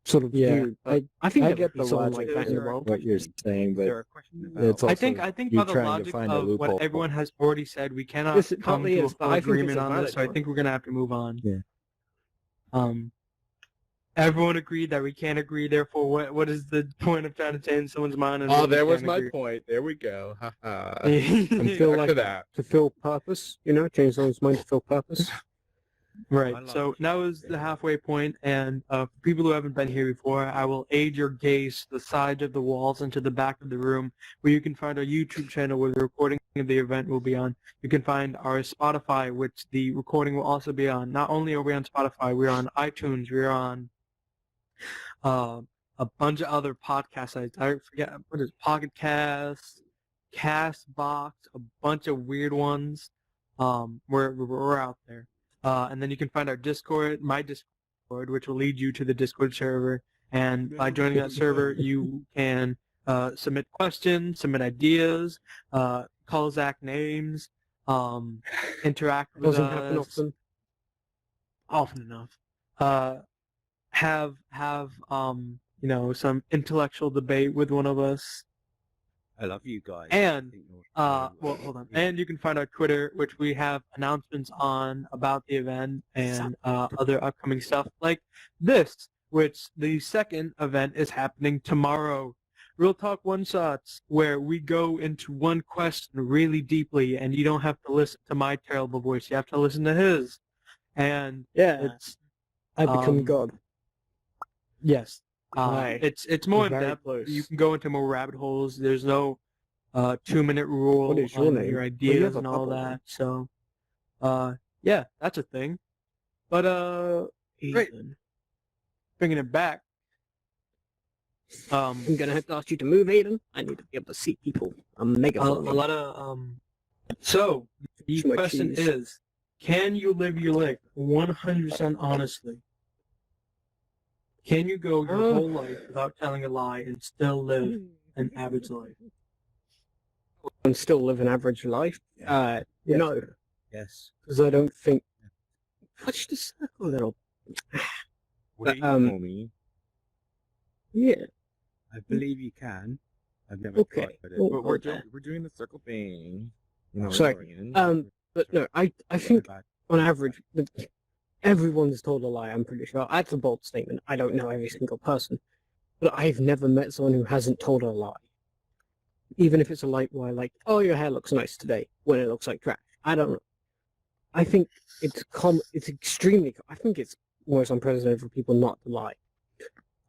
sort of Yeah, view. I think I there get would be the someone logic like that in the of world. what you're saying, but it's also I think you by the trying to logic find a of what loophole. everyone has already said, we cannot Yes, it come probably to a is, but full I think it's agreement a on valid this. So I one. think we're gonna have to move on. Yeah. Everyone agreed that we can't agree. Therefore, what is the point of trying to change someone's mind? And Oh, what we there was can't my agree? point. There we go. Haha. And feel Back like to that. to feel purpose, change someone's mind to feel purpose. Right. So now is the halfway point, and for people who haven't been here before, I will aid your gaze to the sides of the walls and to the back of the room, where you can find our YouTube channel where the recording of the event will be on. You can find our Spotify, which the recording will also be on. Not only are we on Spotify, we're on iTunes, we're on a bunch of other podcast sites. I forget what is Pocket Cast, Castbox, a bunch of weird ones. We're out there. And then you can find our Discord, my Discord, which will lead you to the Discord server. And by joining that server, you can submit questions, submit ideas, call Zach names, interact with Doesn't us. happen often. Often enough. Have some intellectual debate with one of us. I love you guys. And hold on. And you can find our Twitter, which we have announcements on about the event and other upcoming stuff like this, which the second event is happening tomorrow. Real Talk One Shots, where we go into one question really deeply, and you don't have to listen to my terrible voice. You have to listen to his. And it's I become God. Yes. Right. It's more in Very depth. close. You can go into more rabbit holes. There's no 2-minute rule What is your on name? your Well, you ideas have a and all couple. that. So, yeah, that's a thing. But great. Bringing it back. I'm gonna have to ask you to move, Aiden. I need to be able to see people. I'm mega. A lot of So the Too much question cheese. is, can you live your life 100% honestly? Can you go your whole life without telling a lie and still live an average life? And still live an average life? No. Yes. Because I don't think. Push the circle a little. What do you, um, homie? Yeah. I believe you can. I've never Okay. tried it. Well, But we're okay. doing the circle thing. You know, Sorry. Dorian. But no, I think on average, everyone's told a lie. I'm pretty sure that's a bold statement. I don't know every single person, but I've never met someone who hasn't told a lie. Even if it's a lie where, like, oh, your hair looks nice today, when it looks like trash. I don't know. I think it's It's extremely. I think it's almost unprecedented for people not to lie.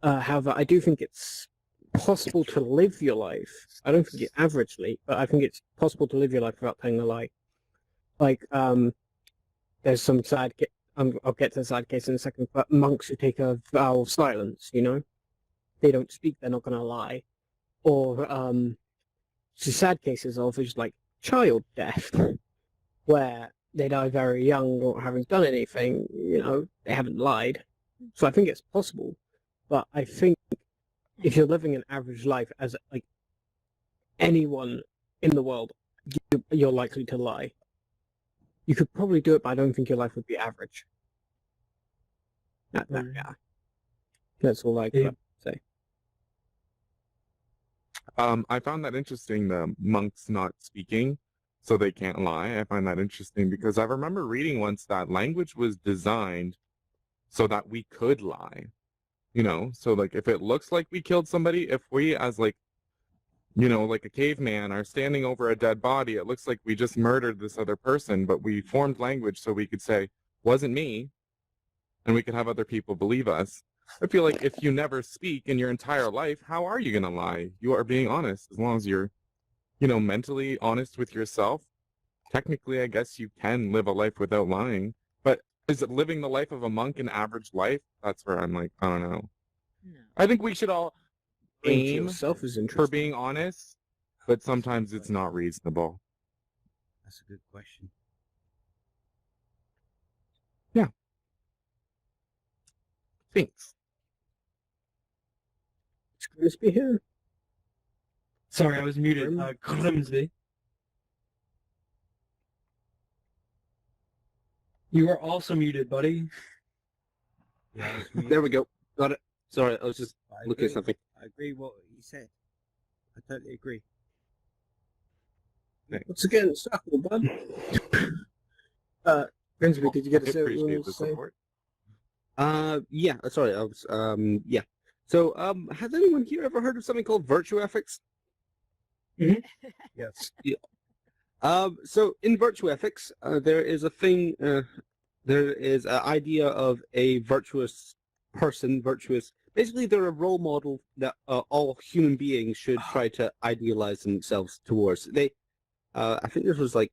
However, I do think it's possible to live your life. I don't think it's averagely, but I think it's possible to live your life without telling a lie. Like, there's some sad. I'll get to the sad case in a second, but monks who take a vow of silence, they don't speak, they're not going to lie. Or, the sad cases of is like child death, where they die very young or having done anything, they haven't lied. So I think it's possible, but I think if you're living an average life as like anyone in the world, you're likely to lie. You could probably do it, but I don't think your life would be average. Yeah. That's all I can say. I found that interesting, the monks not speaking, so they can't lie. I find that interesting because I remember reading once that language was designed so that we could lie. So like if it looks like we killed somebody, if we as like, like a caveman are standing over a dead body, it looks like we just murdered this other person, but we formed language so we could say, wasn't me, and we could have other people believe us. I feel like if you never speak in your entire life, how are you going to lie? You are being honest. As long as you're, mentally honest with yourself, technically, I guess you can live a life without lying. But is it living the life of a monk an average life? That's where I'm like, I don't know. I think we should all aim for being honest, but sometimes it's not reasonable. That's a good question. Yeah. Thanks. It's Grimsby here. Sorry, I was muted. Grimsby. You are also muted, buddy. Yeah, There we go. Got it. Sorry, I was just looking at something. I agree what he said. I totally agree. Once again, circle, bud. Grimsby, did you get to say what you wanted to say? Yeah, sorry, I was, yeah. So, has anyone here ever heard of something called virtue ethics? Mm-hmm. Yes. Yeah. So in virtue ethics, there is a thing, there is an idea of a virtuous person, basically they're a role model that all human beings should try to idealize themselves towards. I think this was like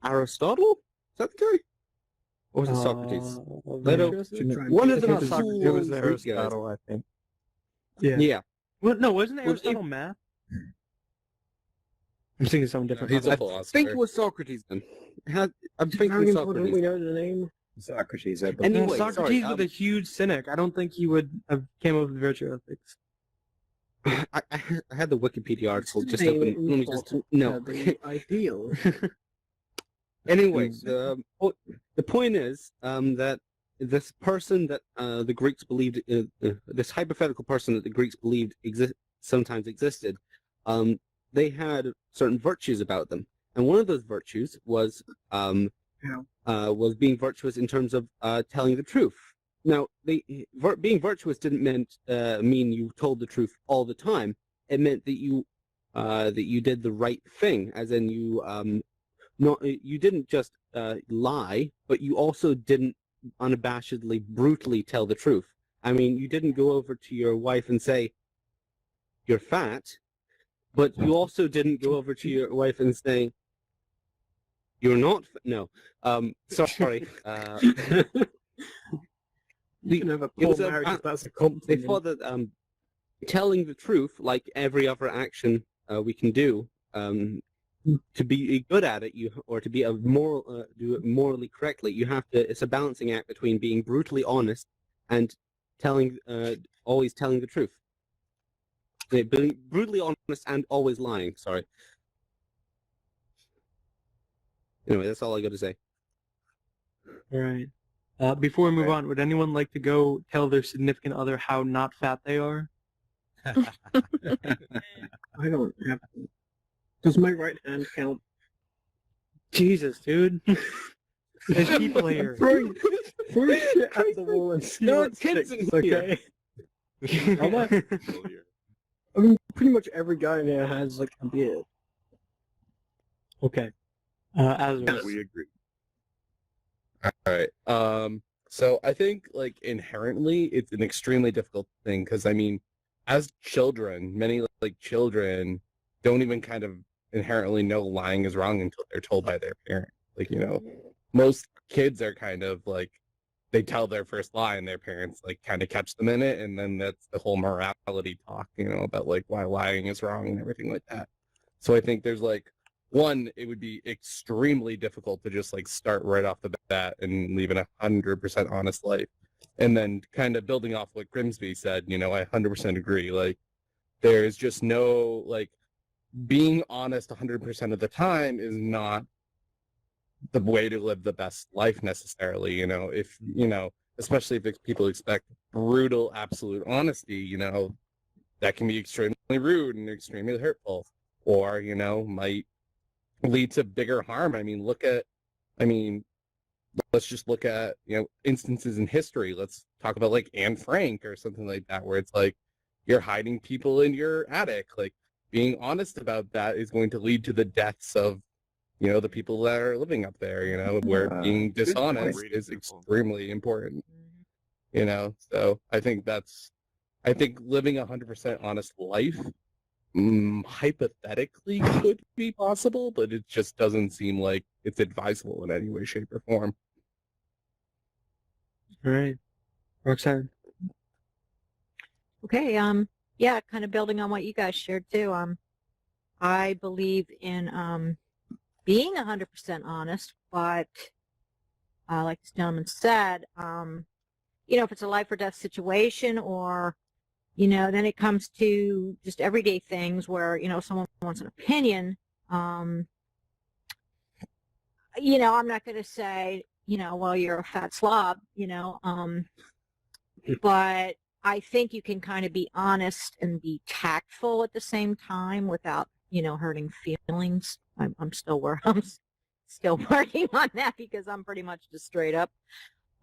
Aristotle? Is that the guy? Or was it Socrates? One of them It was Aristotle, I think. Yeah. Yeah. Well, no, wasn't Aristotle math? I'm thinking someone different. He's a I philosopher. think it was Socrates then. I'm thinking Very important Socrates. we know the name. Socrates, I believe. Anyway, Socrates sorry, was a huge cynic. I don't think he would have came up with virtue ethics. I had the Wikipedia article just Name open. Let me just no. the ideal. Anyway, the point is that this person that the Greeks believed, this hypothetical person that the Greeks believed sometimes existed, they had certain virtues about them, and one of those virtues was being virtuous in terms of telling the truth. Now, being virtuous didn't mean you told the truth all the time. It meant that you did the right thing, as in you didn't just lie, but you also didn't unabashedly, brutally tell the truth. I mean, you didn't go over to your wife and say, "You're fat," but you also didn't go over to your wife and say, "You're not." No, sorry. You can have a poor marriage if that's a compliment. They thought that telling the truth, like every other action we can do, to be good at it, or to be do it morally correctly, you have to. It's a balancing act between being brutally honest and always telling the truth. Being brutally honest and always lying. Sorry. Anyway, that's all I got to say. All right. Before we move on, would anyone like to go tell their significant other how not fat they are? I don't have to. Does my right hand count? Jesus, dude. There's people here. Throwing shit at the wall and see There are what kids sticks, in here. okay? I mean, pretty much every guy in here has like a beard. Okay. As we agree. All right. So I think like inherently it's an extremely difficult thing because I mean, as children, many like children don't even kind of inherently know lying is wrong until they're told by their parent. Like, you know, most kids are kind of like they tell their first lie and their parents like kind of catch them in it, and then that's the whole morality talk, you know, about like why lying is wrong and everything like that. So I think there's like one, it would be extremely difficult to just like start right off the bat and live an 100% honest life. And then kind of building off what Grimsby said, you know, I 100% agree. Like there's just no, like being honest 100% of the time is not the way to live the best life necessarily, you know, if, you know, especially if people expect brutal, absolute honesty, you know, that can be extremely rude and extremely hurtful, or, you know, might lead to bigger harm. Let's just look at, you know, instances in history. Let's talk about like Anne Frank or something like that, where it's like you're hiding people in your attic. Like being honest about that is going to lead to the deaths of, you know, the people that are living up there, you know, where being dishonest is extremely important, you know? So I think living 100% honest life hypothetically could be possible, but it just doesn't seem like it's advisable in any way, shape, or form. All right. Roxanne. Okay, yeah, kind of building on what you guys shared too. I believe in being 100% honest, but like this gentleman said, you know, if it's a life or death situation, or you know, then it comes to just everyday things where, you know, someone wants an opinion. You know, I'm not going to say, you know, well, you're a fat slob, you know, but I think you can kind of be honest and be tactful at the same time without, you know, hurting feelings. I'm still working on that because I'm pretty much just straight up.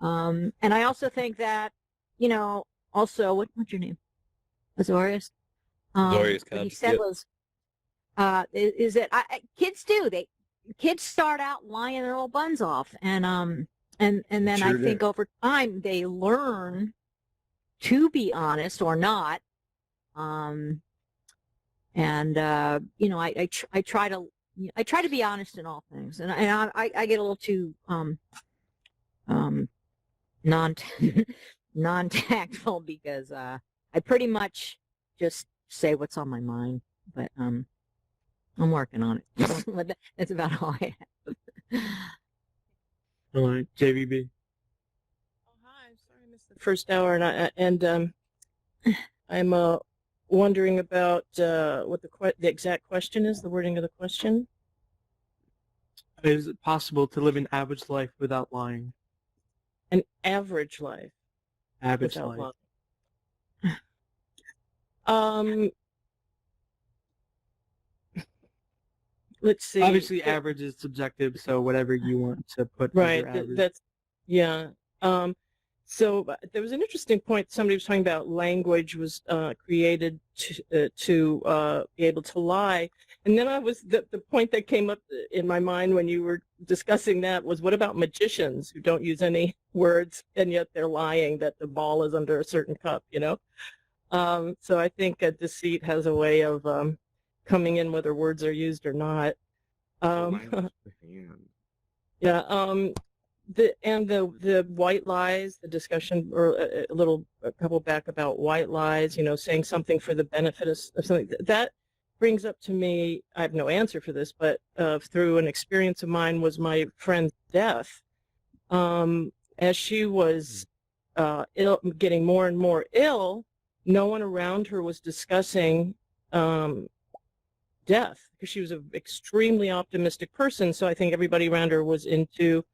And I also think that, you know, also, what's your name? Azorius. Azorius What he Cubs, said yep. was, is that kids do. Kids start out lying their little buns off, and then Sure I do. think over time they learn to be honest or not. And you know, I try to be honest in all things, and I get a little too non-tactful because I pretty much just say what's on my mind. But I'm working on it. But that's about all I have. All right, JVB. The first hour, and I'm wondering about what the exact question is, the wording of the question. Is it possible to live an average life without lying? An average life. Average without life. lying. Let's see. Obviously, average is subjective, so whatever you want to put as Right. your average. That's yeah. So there was an interesting point. Somebody was talking about language was created to be able to lie, and then the point that came up in my mind when you were discussing that was, what about magicians who don't use any words and yet they're lying that the ball is under a certain cup, you know? So I think deceit has a way of coming in whether words are used or not. Yeah. The white lies, the discussion, or a couple back about white lies, saying something for the benefit of something, that brings up to me, I have no answer for this, but through an experience of mine, was my friend's death. As she was ill, getting more and more ill, no one around her was discussing death, because she was an extremely optimistic person. So I think everybody around her was into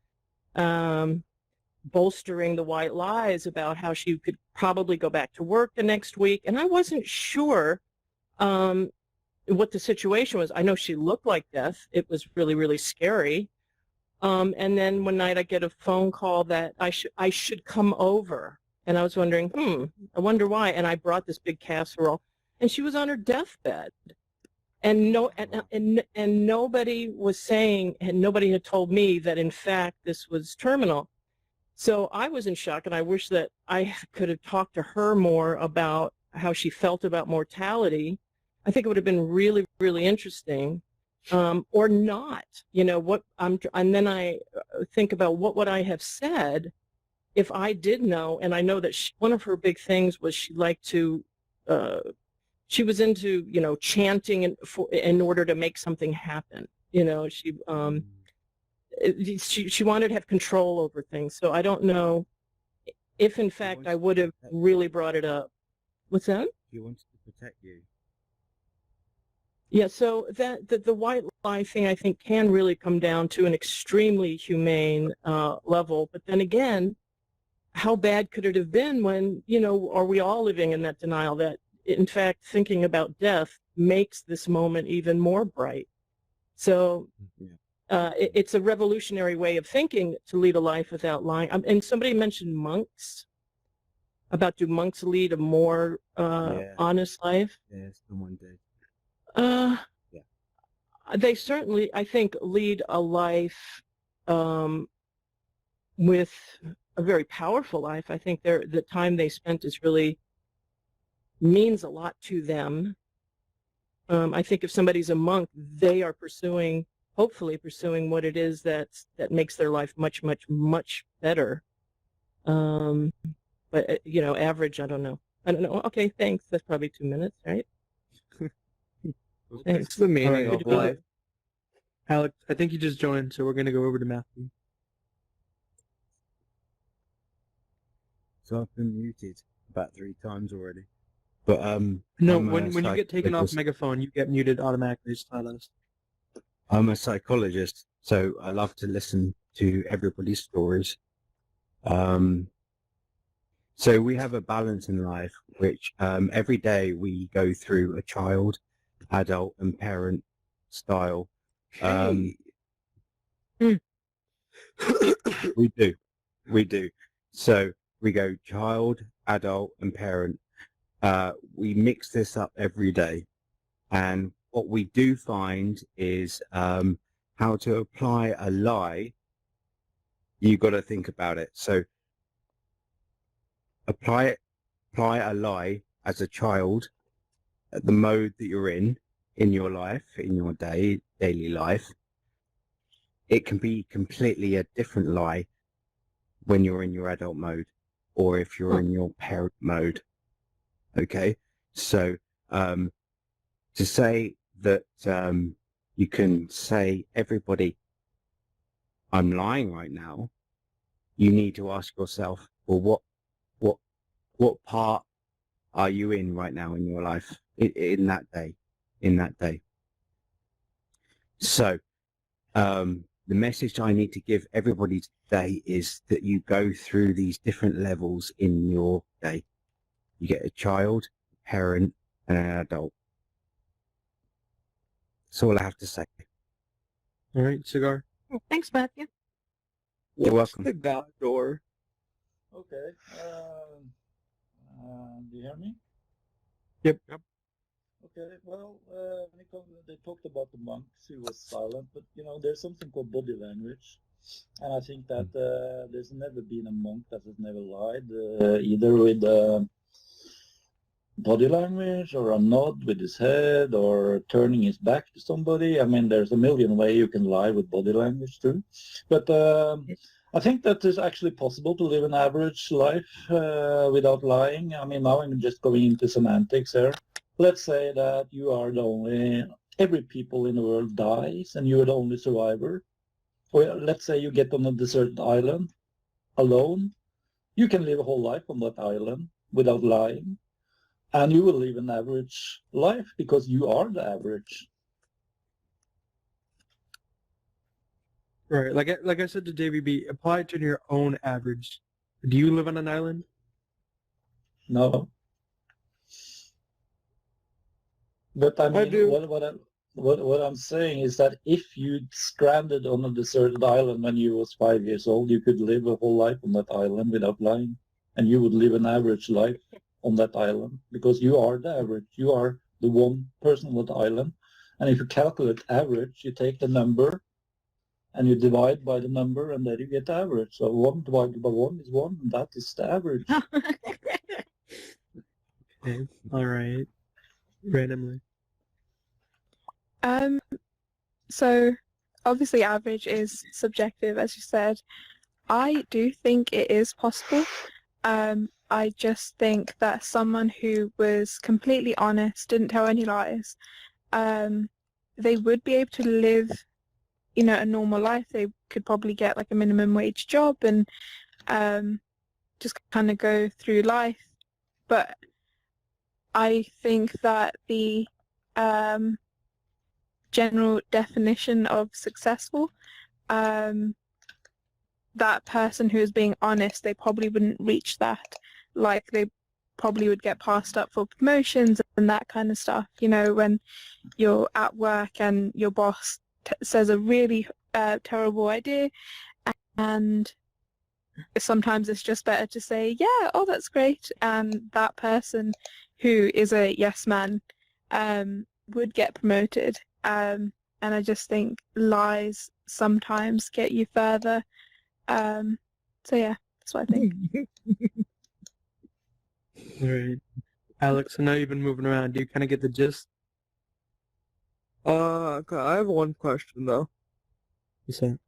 bolstering the white lies about how she could probably go back to work the next week. And I wasn't sure what the situation was. I know she looked like death. It was really, really scary. And then one night I get a phone call that I should come over. And I was wondering, I wonder why. And I brought this big casserole, and she was on her deathbed. And and nobody was saying, and nobody had told me that in fact this was terminal. So I was in shock, and I wish that I could have talked to her more about how she felt about mortality. I think it would have been really, really interesting, or not. And then I think about what would I have said if I did know. And I know that one of her big things was she liked to. She was into, chanting in order to make something happen. She wanted to have control over things. So I don't know if, in fact, I would have really brought it up. What's that? He wants to protect you. Yeah, so the white lie thing, I think, can really come down to an extremely humane level. But then again, how bad could it have been when, are we all living in that denial that, in fact, thinking about death makes this moment even more bright? So it's a revolutionary way of thinking to lead a life without lying. And somebody mentioned monks, about do monks lead a more honest life? Yes, someone did. They certainly, I think, lead a life with a very powerful life. I think the time they spent is really means a lot to them. I think if somebody's a monk, they are hopefully pursuing what it is that makes their life much, much, much better. But average, I don't know. Okay, thanks. That's probably 2 minutes, right? It's the meaning of life. Alex, I think you just joined, so we're going to go over to Matthew. So I've been muted about 3 times already. But no, when you get taken off megaphone, you get muted automatically. Silence. I'm a psychologist, so I love to listen to everybody's stories. So we have a balance in life, which every day we go through a child, adult, and parent style. We do. So we go child, adult, and parent. We mix this up every day, and what we do find is how to apply a lie. You got to think about it. So apply a lie as a child at the mode that you're in your life, in your daily life. It can be completely a different lie when you're in your adult mode, or if you're in your parent mode. Okay, so to say that You can say, everybody, I'm lying right now. You need to ask yourself, well, what part are you in right now in your life, in that day? So, the message I need to give everybody today is that you go through these different levels in your day. You get a child, a parent, and an adult. That's all I have to say. All right, cigar. Thanks, Matthew. You're What's welcome. the God door? Okay. Do you hear me? Yep. Okay. Well, they talked about the monks who was silent, but there's something called body language, and I think that there's never been a monk that has never lied, either with body language or a nod with his head or turning his back to somebody. I mean, there's a million ways you can lie with body language too. But I think that it's actually possible to live an average life without lying. I mean, now I'm just going into semantics here. Let's say that you are the only, every people in the world dies and you're the only survivor. Or let's say you get on a deserted island alone. You can live a whole life on that island without lying. And you will live an average life because you are the average. Right, like I said to JVB, apply it to your own average. Do you live on an island? No. But I mean, what I'm saying is that if you stranded on a deserted island when you was 5 years old, you could live a whole life on that island without lying, and you would live an average life on that island because you are the average. You are the one person on that island, and if you calculate average, you take the number and you divide by the number, and then you get the average. So 1 divided by 1 is 1, and that is the average. Okay, all right. Randomly. So obviously average is subjective, as you said. I do think it is possible. I just think that someone who was completely honest, didn't tell any lies, they would be able to live, a normal life. They could probably get like a minimum wage job and just kind of go through life. But I think that the general definition of successful, that person who is being honest, they probably wouldn't reach that. Like, they probably would get passed up for promotions and that kind of stuff. When you're at work and your boss says a really terrible idea, and sometimes it's just better to say, yeah, oh, that's great. And that person who is a yes man would get promoted. And I just think lies sometimes get you further. So yeah, that's what I think. All right. Alex, I know you've been moving around. Do you kind of get the gist? Okay, I have one question though. You say?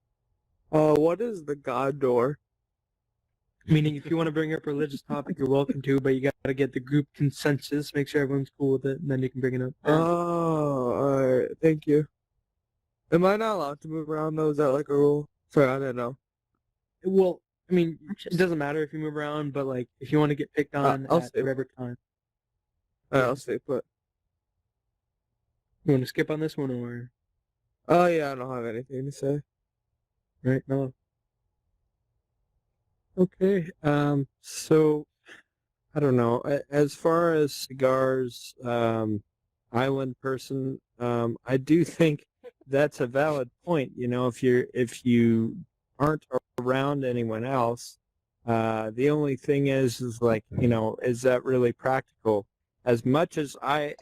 What is the God door? Meaning, if you want to bring up a religious topic, you're welcome to, but you gotta get the group consensus, make sure everyone's cool with it, and then you can bring it up. Oh, alright, thank you. Am I not allowed to move around though? Is that like a rule? Sorry, I didn't know. Well, I mean, it doesn't matter if you move around, but like, if you want to get picked on I'll at stay. whatever time. I'll stay put. You want to skip on this one, or? Oh yeah, I don't have anything to say. Right, no. Okay, so, I don't know. As far as cigars, island person, I do think that's a valid point. If you aren't around anyone else, the only thing is like, is that really practical? As much as I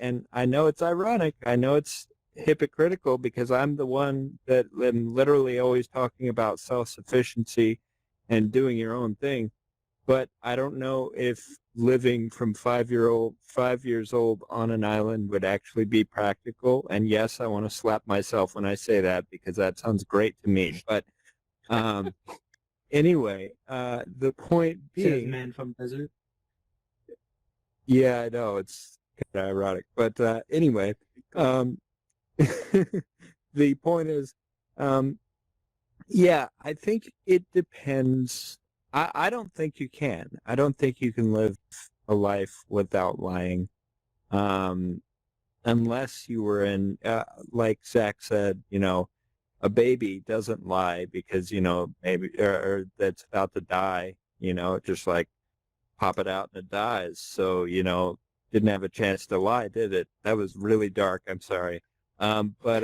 know it's ironic, I know it's hypocritical because I'm the one that am literally always talking about self-sufficiency and doing your own thing. But I don't know if living from 5 years old on an island would actually be practical. And yes, I want to slap myself when I say that because that sounds great to me. But anyway, the point says being, man from desert. yeah, I know it's kind of ironic. But anyway, the point is, yeah, I think it depends. I don't think you can. I don't think you can live a life without lying, unless you were in, like Zach said, a baby doesn't lie because, maybe, or that's about to die, just like pop it out and it dies. So, didn't have a chance to lie, did it? That was really dark. I'm sorry. But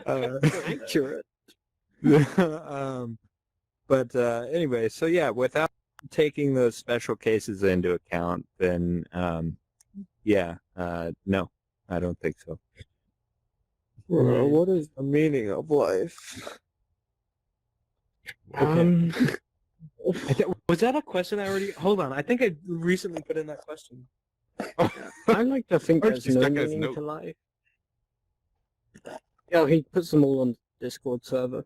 accurate. But anyway, so yeah, without taking those special cases into account, then yeah, no, I don't think so. Well, what is the meaning of life? Was that a question I already? Hold on, I think I recently put in that question. I like to think Or there's just no check his meaning note. to life. Yeah, he puts them all on the Discord server,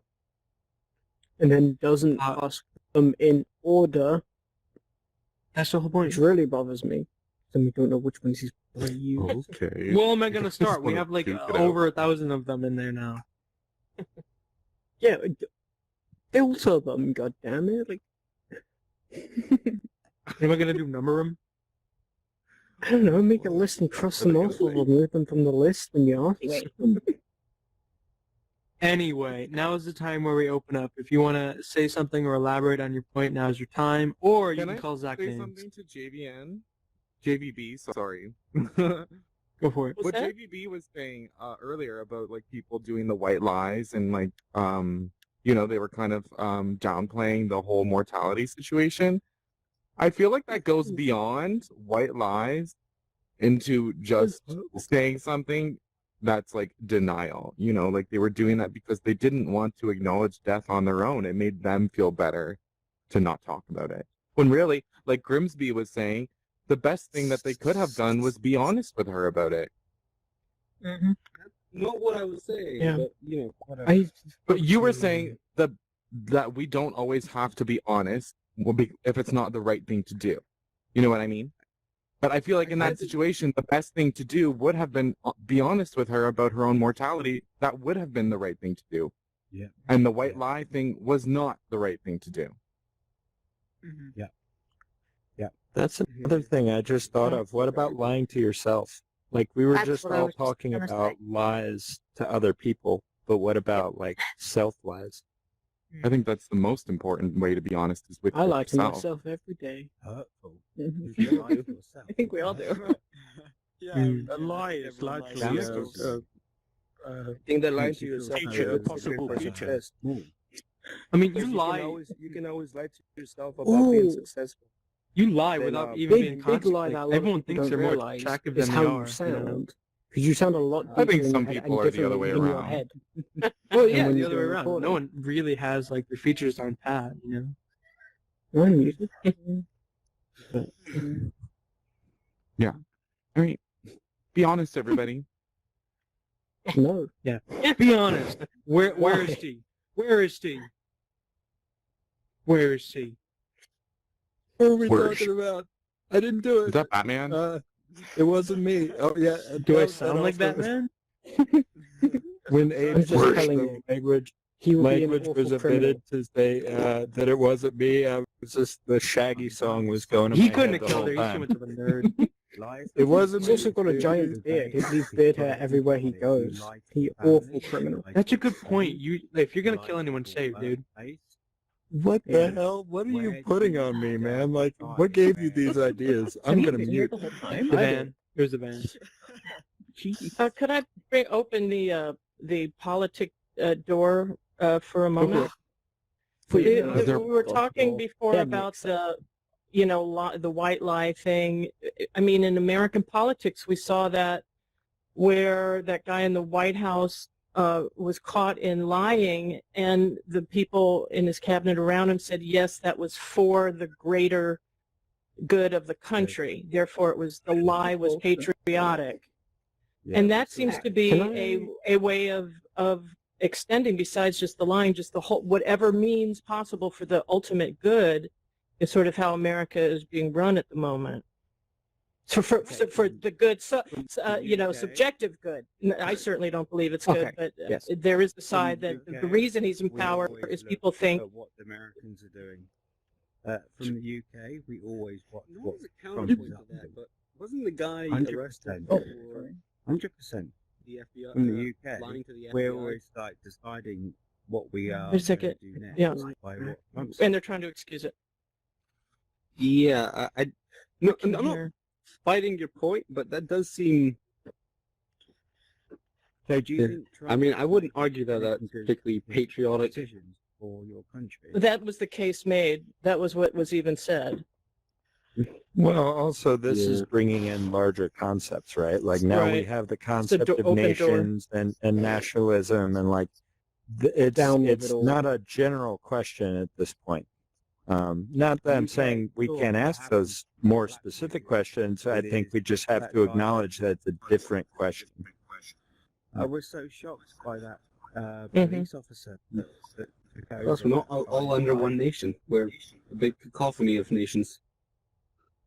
and then doesn't ask them in order. That's the whole point. Which really bothers me. Then we don't know which ones he's going to use. Okay. Well, am I gonna start? We have like over 1,000 of them in there now. Yeah, filter them, goddammit. Like, am I gonna do number them? I don't know, make a list and cross them off or remove them from the list when you ask them. Anyway, now is the time where we open up. If you want to say something or elaborate on your point, now is your time. Or you can call Zach say names. something to JVN? JVB, sorry. Go for it. What JVB was saying earlier about like people doing the white lies and like they were kind of downplaying the whole mortality situation. I feel like that goes beyond white lies into just saying something that's like denial. Like they were doing that because they didn't want to acknowledge death on their own. It made them feel better to not talk about it. When really, like Grimsby was saying, the best thing that they could have done was be honest with her about it. Mm-hmm. Not what I was saying, Yeah. but whatever. But you were saying that we don't always have to be honest if it's not the right thing to do. You know what I mean? But I feel like in that situation, the best thing to do would have been be honest with her about her own mortality. That would have been the right thing to do. Yeah. And the white lie thing was not the right thing to do. Yeah. Yeah. That's another thing I just thought of. What about lying to yourself? Like we were That's just what I all was just talking gonna about lies to other people, but what about like self lies? I think that's the most important way to be honest is with I lie to yourself. myself every day. Hurtful. I think we all do. A lie is likely I think that lying to yourself future, is possible very future. successful. I mean, Because you lie. You can always lie to yourself about being Ooh. successful. You lie Then, without even Big, being big conscious. lie Like, that a lot of everyone people thinks don't you're more realize attractive is than how they you are. sound. Because you sound a lot I think deeper in some your head people and are the other different way in your around. head. Well, And yeah, when the you other do way a around. recording. No one really has like their features on pat, I'm using Yeah. I mean, be honest, everybody. No. Yeah. Be honest. Where is she? Where is she? Where is she? What are we Where talking about? I didn't do Is it. that Batman? It wasn't me. Oh yeah. Do I that sound like also- Batman? When I'm Abe just was telling the you. language He would be an was awful omitted to say that it wasn't me. I was just the Shaggy song was going in He my couldn't head have the killed whole her. He's too time. much of a nerd. It wasn't He's me. also got a giant beard. He leaves beard hair everywhere he goes. He awful criminal. That's a good point. If you're gonna kill anyone, say it, dude. What the hell? What are you putting on me, man? Like, what gave you these ideas? I'm gonna mute. The van. Here's the van. Could I open the politic door for a moment? We were talking before about the white lie thing. I mean, in American politics, we saw that where that guy in the White House was caught in lying, and the people in his cabinet around him said, yes, that was for the greater good of the country. Therefore, the lie was patriotic. And that seems to be a way of extending, besides just the lying, just the whole, whatever means possible for the ultimate good is sort of how America is being run at the moment. So for the good, subjective good. I certainly don't believe it's good, but yes. there is the side that the reason he's in power is people think. What the Americans are doing. From the UK, we always watch what Trump Trump is is up that, to. but wasn't the guy 100%. arrested Oh, for 100%. the FBI From the UK, lying to the FBI? we're always like deciding what we are Wait a going to second. do next Yeah. by what Trump says. And they're trying to excuse it. Yeah, no, can I'm not hear. fighting your point, but that does seem. So do you Yeah. think I mean, Trump I wouldn't argue that that's making good particularly patriotic. decisions for your country? That was the case made. That was what was even said. Well, also this is Yeah. bringing in larger concepts, right? Like now we Right. have the It's a concept of open door. nations and nationalism, and like Down with it's it all. not a general question at this point. Not that I'm saying we can't ask those more specific questions. I think we just have to acknowledge that it's a different question. I was so shocked by that Mhm. police officer. That took over Plus, we're not the all under one nation. We're a big cacophony of nations.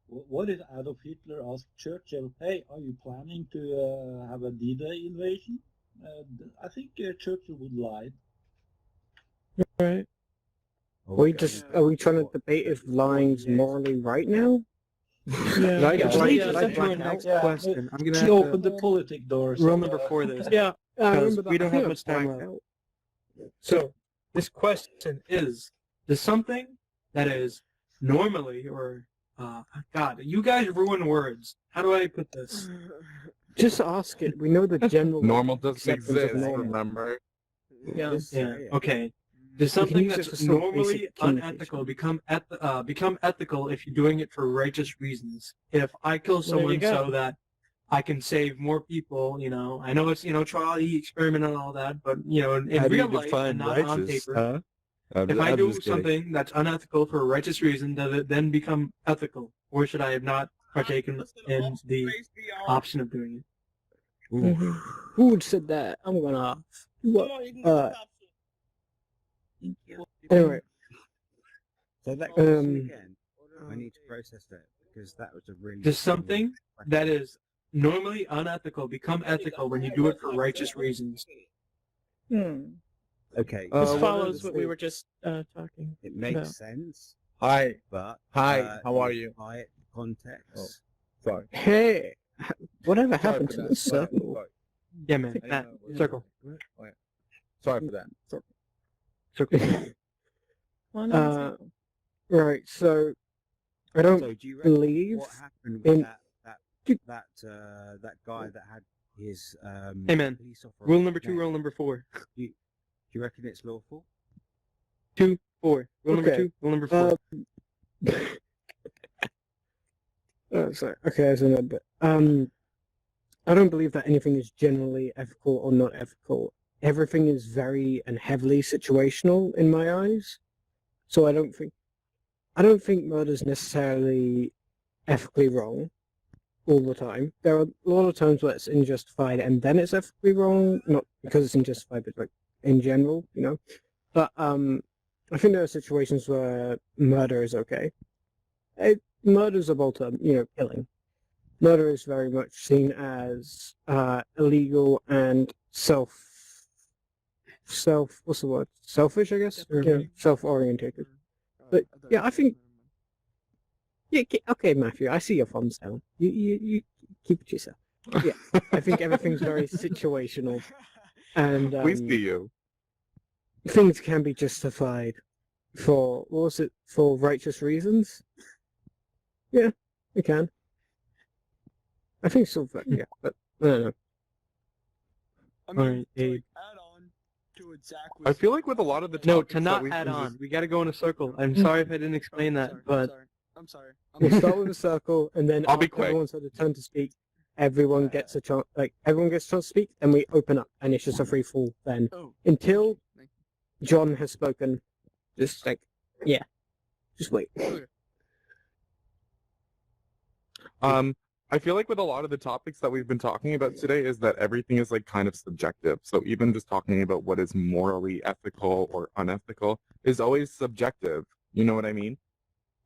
What if Adolf Hitler asked Churchill, "Hey, are you planning to have a D-Day invasion?" I think Churchill would lie. Right. Are we trying to debate if lying's morally right now? Yeah. Right, Yeah. right, Yeah, right, definitely. next Yeah, question. I'm gonna She have opened to the politic doors. rule number 4 this. Yeah. I Because remember that. we don't I think have much time blacked left. out. So this question is: does something that is normally or God, you guys ruin words. How do I put this? Just ask it. We know the general Normal doesn't acceptance of exist, normal. remember? Yeah. Yeah. Okay. Does We can something use it that's for some normally basic communication. unethical become ethical if you're doing it for righteous reasons? If I kill There you someone go. so that I can save more people, I know it's trial, experiment, and all that, but in How do real you life define and not on righteous? paper. Huh? If I I'm do just kidding. something that's unethical for a righteous reason, does it then become ethical, or should I have not partaken in the option of doing it? Who said that? I'm gonna. What? Anyway. So that question Um. again, I need to process that because that was a really. Does something that is normally unethical become ethical when you do it for righteous reasons? Okay. This what follows are what the- we were just talking It makes about. sense, Hi. but Hi, how are you you? apply it to context. Sorry. Hey, whatever Sorry happened for to that. the Sorry. circle? Sorry. Yeah, man. I Matt, know, yeah. circle. Oh, yeah. Sorry for that. Circle. One on the circle. Right. So, I don't So do you reckon believe what happened with in. that guy that had his Hey, man. police officer? Rule number 2, neck? rule number 4. Do you reckon it's lawful? 2, 4. Rule number Okay. 2, rule number 4. Sorry. Okay, that's another bit. I don't believe that anything is generally ethical or not ethical. Everything is very and heavily situational in my eyes. So I don't think murder is necessarily ethically wrong all the time. There are a lot of times where it's unjustified and then it's ethically wrong, not because it's unjustified, but like in general, But I think there are situations where murder is okay. Murder is about killing. Murder is very much seen as illegal and what's the word? Selfish, I guess. Self-orientated. But yeah, I think. Yeah, okay, Matthew. I see your thumbs down. You keep it to yourself. Yeah, I think everything's very situational, and We see you. things can be justified for for righteous reasons. Yeah, it can. I think so. Yeah, but I don't know. Alright, Abe. I feel like with a lot of the No, topics to that not we've add been on. dis- We gotta go in a circle. I'm sorry if I didn't explain that, but I'm sorry. We'll start with a circle, and then I'll be after quick. everyone's had a turn to speak, everyone gets a chance. Everyone gets a chance to speak, and we open up, and it's just a free fall. Then until John has spoken, just just wait. I feel like with a lot of the topics that we've been talking about today is that everything is like kind of subjective. So even just talking about what is morally ethical or unethical is always subjective. You know what I mean?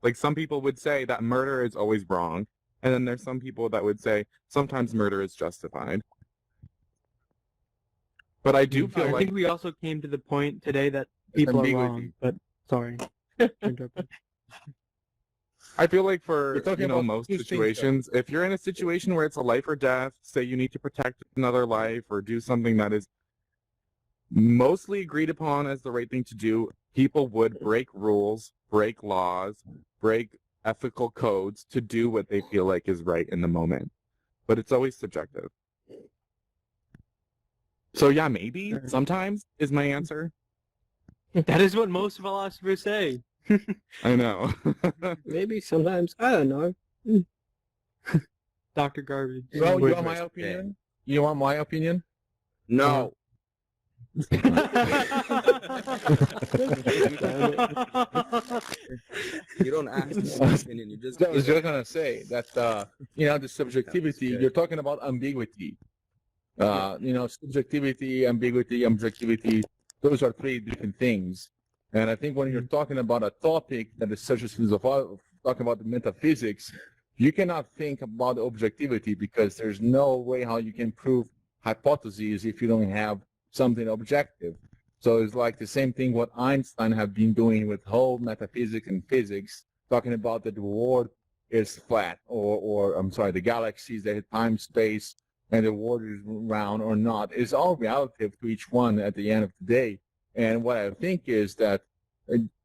Like some people would say that murder is always wrong, And then there's some people that would say sometimes murder is justified. But I do feel I like think we also came to the point today that people are wrong. But sorry. I feel like for You're talking about most two things, though. situations, if you're in a situation where it's a life or death, say you need to protect another life or do something that is mostly agreed upon as the right thing to do, people would break rules, break laws, break ethical codes to do what they feel like is right in the moment. But it's always subjective. So yeah, maybe sometimes is my answer. That is what most philosophers say. I know. Maybe sometimes. I don't know. Dr. Garbage. Well, you want my opinion? You want my opinion? No. You don't ask for an opinion. You just. I was just gonna say that the subjectivity. You're talking about ambiguity. Subjectivity, ambiguity, objectivity. Those are three different things. And I think when you're talking about a topic that is such as talking about the metaphysics, you cannot think about objectivity because there's no way how you can prove hypotheses if you don't have something objective. So it's like the same thing what Einstein have been doing with whole metaphysics and physics, talking about that the world is flat, or I'm sorry, the galaxies, the time, space, and the world is round or not. It's all relative to each one at the end of the day. And what I think is that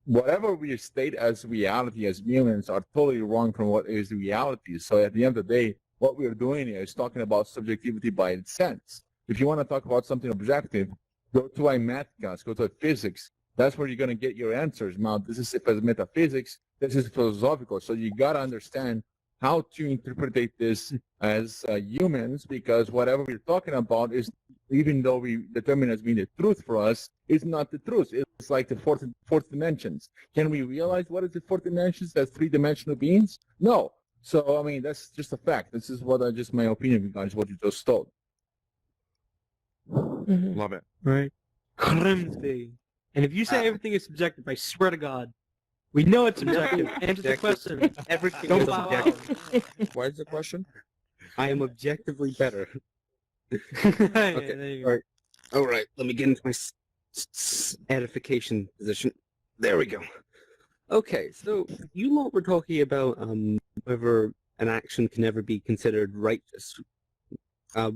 whatever we state as reality as humans are totally wrong from what is reality. So at the end of the day, what we're doing here is talking about subjectivity by its sense. If you want to talk about something objective, go to a math class, go to a physics. That's where you're going to get your answers. Now, this is metaphysics, this is philosophical. So you got to understand how to interpret this as humans, because whatever we're talking about is, even though we determine as being the truth for us, is not the truth. It's like the fourth dimensions. Can we realize what is the fourth dimensions as three-dimensional beings? No. So, I mean, that's just a fact. This is what just my opinion, guys, what you just told. Love it. Right. Grimsby. And if you say everything is subjective, I swear to God, we know it's subjective. Answer the question. Everything Don't is bow objective. out. What is the question? I am objectively better. Okay. Okay. All right. Let me get into my edification position. There we go. Okay. So you lot were talking about whether an action can ever be considered righteous. How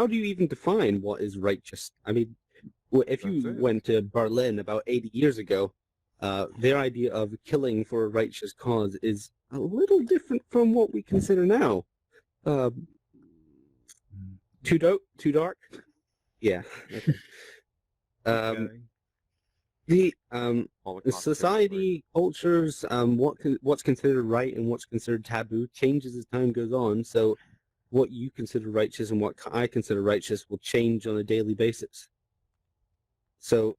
do you even define what is righteous? I mean, if you went to Berlin about 80 years ago, their idea of killing for a righteous cause is a little different from what we consider now. Too dark? Yeah. Okay. The society, cultures, what's considered right and what's considered taboo changes as time goes on. So what you consider righteous and what I consider righteous will change on a daily basis. So,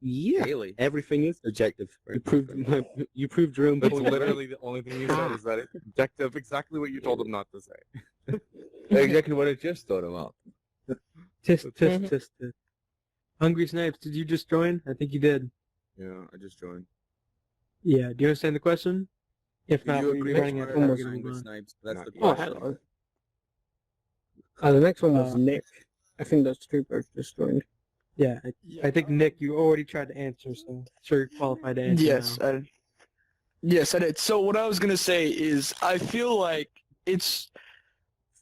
yeah, everything is objective. You proved your own That's point. literally the only thing you said is that it's objective, exactly what you told them not to say. Exactly what I just thought about. Tisk. Hungry Snipes, did you just join? I think you did. Yeah, I just joined. Yeah, do you understand the question? If Do not, you we're agree running with out of time. Murder We're gonna Hungry move on. Snipes? That's the Oh, question. hello. The next one was Nick. I think those two both just joined. Yeah, I think Nick, you already tried to answer, so sure you're qualified to answer Yes, now. yes, I did. So what I was gonna say is, I feel like it's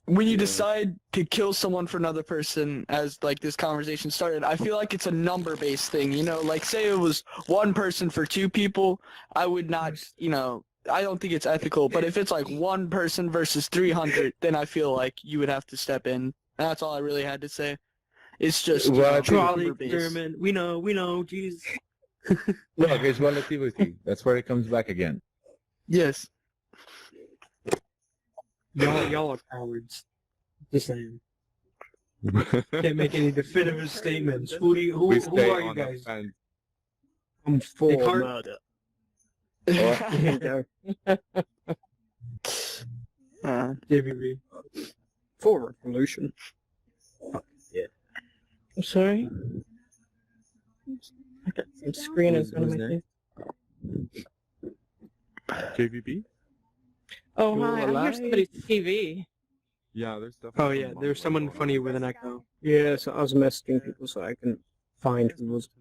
when you decide to kill someone for another person, as like this conversation started, I feel like it's a number-based thing. You know, like say it was one person for two people, I would not, I don't think it's ethical. But if it's like one person versus 300, then I feel like you would have to step in. That's all I really had to say. It's just Trolley number-based. experiment. We know, jeez. Look, it's relativity. That's where it comes back again. Yes. Y'all are cowards. Just saying. Can't make any definitive statements. Who are you guys? I'm for Descartes? murder. JBB. For revolution. Yeah. I'm sorry. I got some screen in front of me. JVB? Oh, You're hi. I hear alive? somebody's TV. Yeah, there's Oh definitely. yeah, there's someone funny with an echo. Yeah, so I was messaging people so I can find who wasn't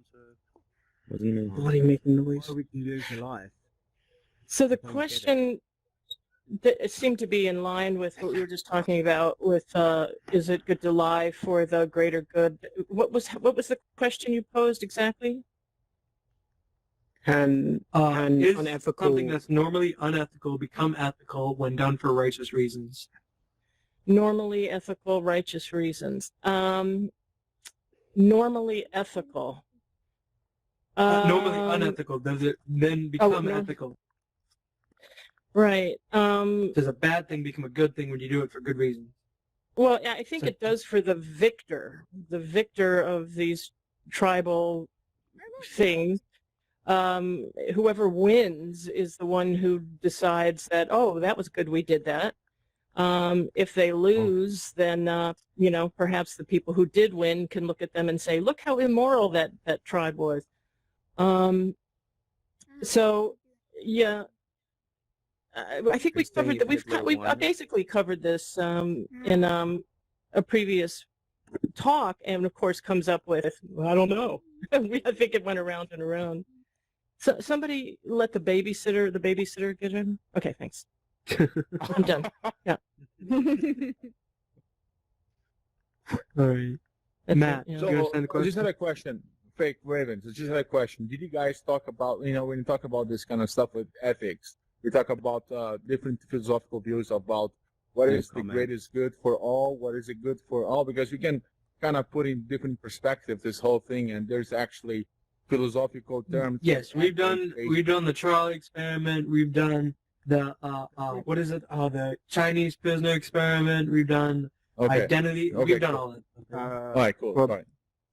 me. Bloody making noise. What we can do to life. So the I don't get it. question that seemed to be in line with what we were just talking about with is it good to lie for the greater good? What was the question you posed exactly? Can Is unethical something that's normally unethical become ethical when done for righteous reasons? Normally ethical, righteous reasons. Normally ethical. Normally unethical. Does it then become ethical? Right. Does a bad thing become a good thing when you do it for good reasons? Well, yeah, I think it does for the victor of these tribal things. Whoever wins is the one who decides that, oh, that was good, we did that. If they lose, then, perhaps the people who did win can look at them and say, look how immoral that tribe was. So, yeah. I think we covered that. We've basically covered this in a previous talk, and of course comes up with, well, I don't know. I think it went around and around. So somebody let the babysitter get in. Okay, thanks. I'm done. Yeah. All right. Matt, yeah. do you understand the I question? just had a question. Fake Ravens. I just had a question. Did you guys talk about, when you talk about this kind of stuff with ethics, we talk about different philosophical views about what is the greatest good for all, what is it good for all, because we can kind of put in different perspective this whole thing, and there's actually philosophical terms. Yes, we've done the Charlie experiment. We've done the what is it? The Chinese prisoner experiment. We've done identity. We've done all that. All right, cool. Well, all right.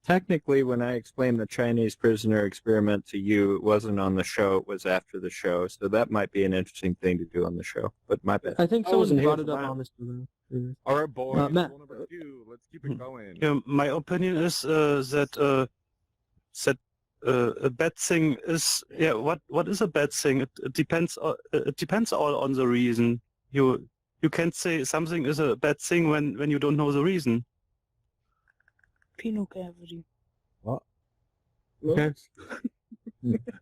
technically, when I explained the Chinese prisoner experiment to you, it wasn't on the show, it was after the show. So that might be an interesting thing to do on the show. But my bad. I think I wasn't someone here brought it for up that. on this one. All right, boys. Matt. Rule number 2. Let's keep it going. Yeah, my opinion is that a bad thing is what is a bad thing? It depends. It depends all on the reason. You can't say something is a bad thing when you don't know the reason. Peanut cavity. What? Okay.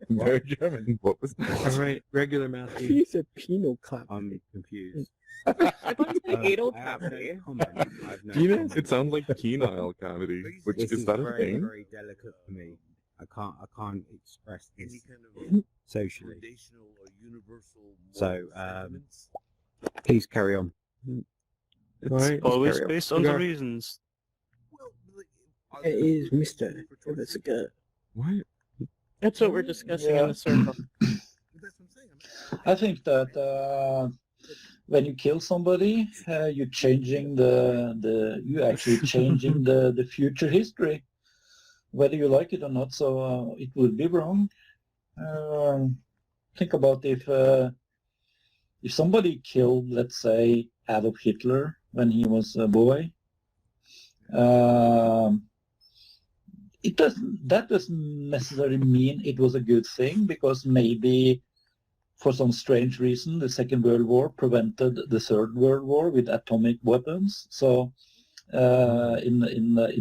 Very German. What was that? All right, regular Matthew. He said penal clap. I'm confused. Anal I have no cavity. comment. I have no Penile? comment. It sounds like penile cavity. Which This is that a very, thing? very delicate for me. I can't express this socially. So, please carry on. It's Right. always Carry on. based on the reasons. It is Mr. That's a good. What? That's what we're discussing in the circle. I think that when you kill somebody, you're changing you actually changing the future history, whether you like it or not. So it would be wrong. Think about if somebody killed, let's say, Adolf Hitler when he was a boy. That doesn't necessarily mean it was a good thing, because maybe for some strange reason the Second World War prevented the Third World War with atomic weapons. So in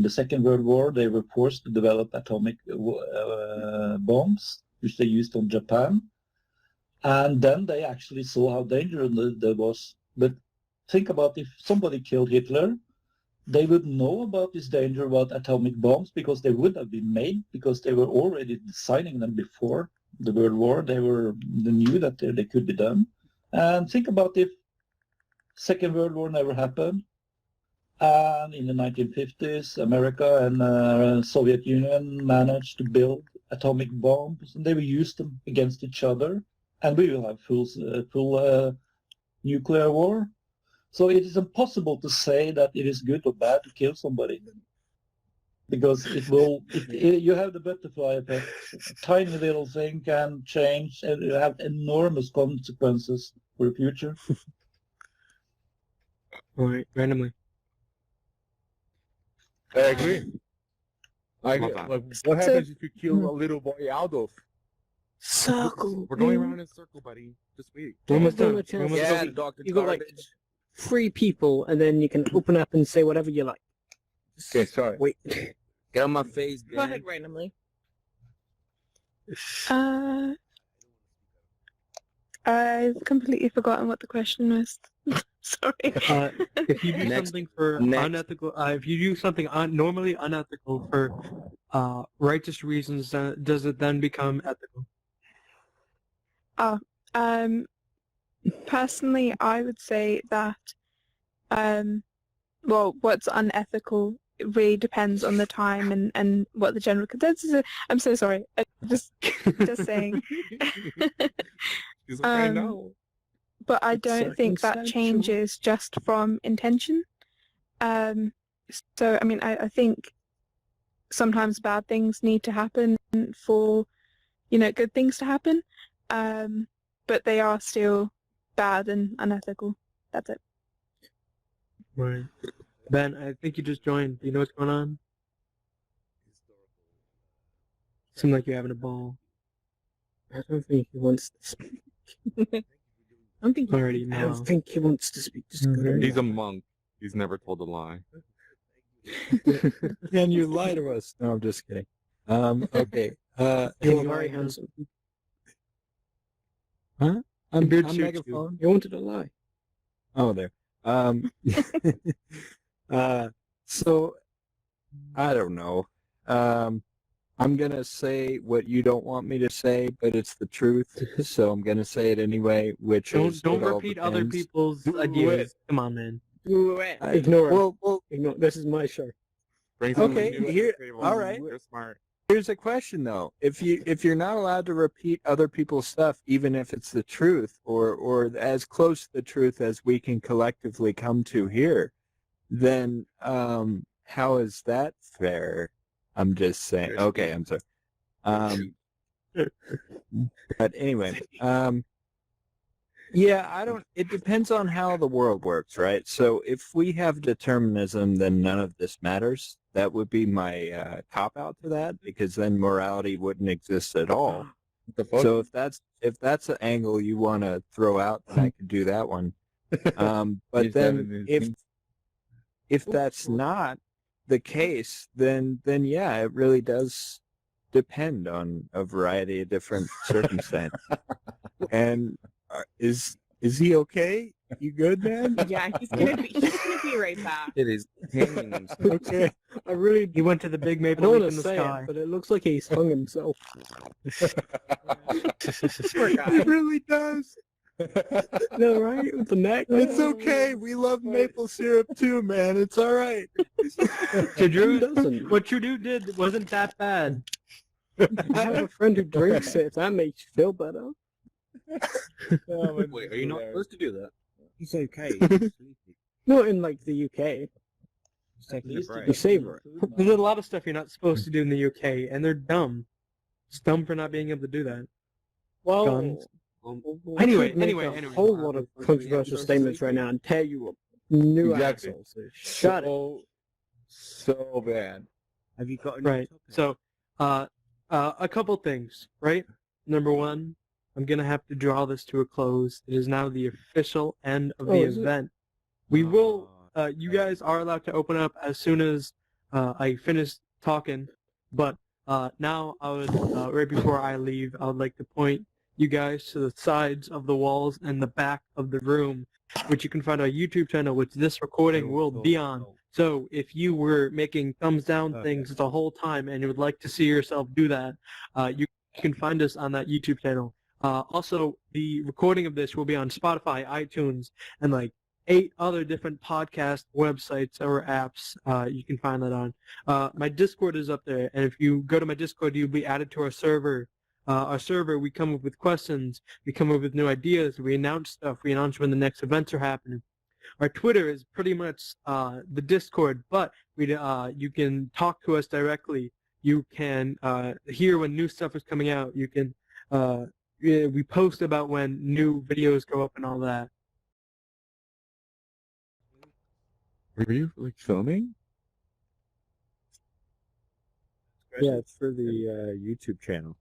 the Second World War they were forced to develop atomic bombs, which they used on Japan, and then they actually saw how dangerous there was. But think about if somebody killed Hitler, they would know about this danger about atomic bombs, because they would have been made, because they were already designing them before the World War. They knew that they could be done. And think about if Second World War never happened, and in the 1950s, America and Soviet Union managed to build atomic bombs, and they will use them against each other, and we will have full nuclear war. So it is impossible to say that it is good or bad to kill somebody, because you have the butterfly effect. A tiny little thing can change and have enormous consequences for the future. All right, randomly. I agree. Like, what happens if you kill a little boy Adolf? Circle. We're going around in a circle, buddy. Just wait. Almost done. Yeah, Dr. You got like Garbage. 3 people, and then you can open up and say whatever you like. Okay, sorry. Wait. Get on my face, Go ahead randomly. I've completely forgotten what the question was. Sorry. If you do something for unethical, if you do something normally unethical for righteous reasons, does it then become ethical? Personally, I would say that, well, what's unethical, it really depends on the time and what the general consensus is. I'm so sorry. I just saying. She's like, I know. But I It's don't think that circumstantial. changes just from intention. So, I mean, I think sometimes bad things need to happen for, good things to happen. But they are still bad and unethical. That's it. Right. Ben, I think you just joined. Do you know what's going on? Seems like you're having a ball. I don't think he wants to speak. I don't think Already I know. don't think he wants to speak. Just go to He's a monk. He's never told a lie. Can you lie to us? No, I'm just kidding. Okay. You're very handsome. Huh? I'm megaphone. You wanted to lie. Oh, there. So I don't know. I'm gonna say what you don't want me to say, but it's the truth, so I'm gonna say it anyway. Which is Don't it all repeat other depends. people's ideas. Come on, man. Ignore it. Well, Ignore. This is my show. Okay, here. All right. You're smart. Here's a question though: if you're not allowed to repeat other people's stuff, even if it's the truth or as close to the truth as we can collectively come to here, then how is that fair? I'm just saying. Okay, I'm sorry. But anyway, yeah, I don't. It depends on how the world works, right? So if we have determinism, then none of this matters. That would be my cop out to that, because then morality wouldn't exist at all. So if that's an angle you want to throw out, then I could do that one. But then if that's not the case, then yeah, it really does depend on a variety of different circumstances. And is he okay? You good, man? Yeah, he's gonna be right back. It is pains. Okay. He went to the big I maple don't leaf want in to the say sky. it, but it looks like he's hung himself. Poor guy. It really does. No, right? With the neck. It's okay. We love maple syrup too, man. It's all right. Drew, Who doesn't? what you did wasn't that bad. I have a friend who drinks it. If that makes you feel better. Wait, are you not supposed to do that? He's okay. Not in like the UK. He's taking a break. You savor it. There's a lot of stuff you're not supposed to do in the UK, and they're dumb. It's dumb for not being able to do that. Well, Guns. I Anyway, could make anyway. a whole lot of controversial statements right now and tear you up. New Exactly. assholes. Shut it. So bad. Have you got a Right. So, a couple things, right? Number one, I'm gonna have to draw this to a close. It is now the official end of the Oh, is it? event. We will. You guys are allowed to open up as soon as I finish talking. But now, I would right before I leave, I would like to point you guys to the sides of the walls and the back of the room, which you can find on our YouTube channel, which this recording will be on. So if you were making thumbs down things the whole time and you would like to see yourself do that, you can find us on that YouTube channel. Also, the recording of this will be on Spotify, iTunes, and like 8 other different podcast websites or apps you can find that on. My Discord is up there, and if you go to my Discord, you'll be added to our server. We come up with questions, we come up with new ideas, we announce stuff, we announce when the next events are happening. Our Twitter is pretty much the Discord, but you can talk to us directly. You can hear when new stuff is coming out. You can we post about when new videos go up and all that. Were you like filming? Yeah, it's for the YouTube channel.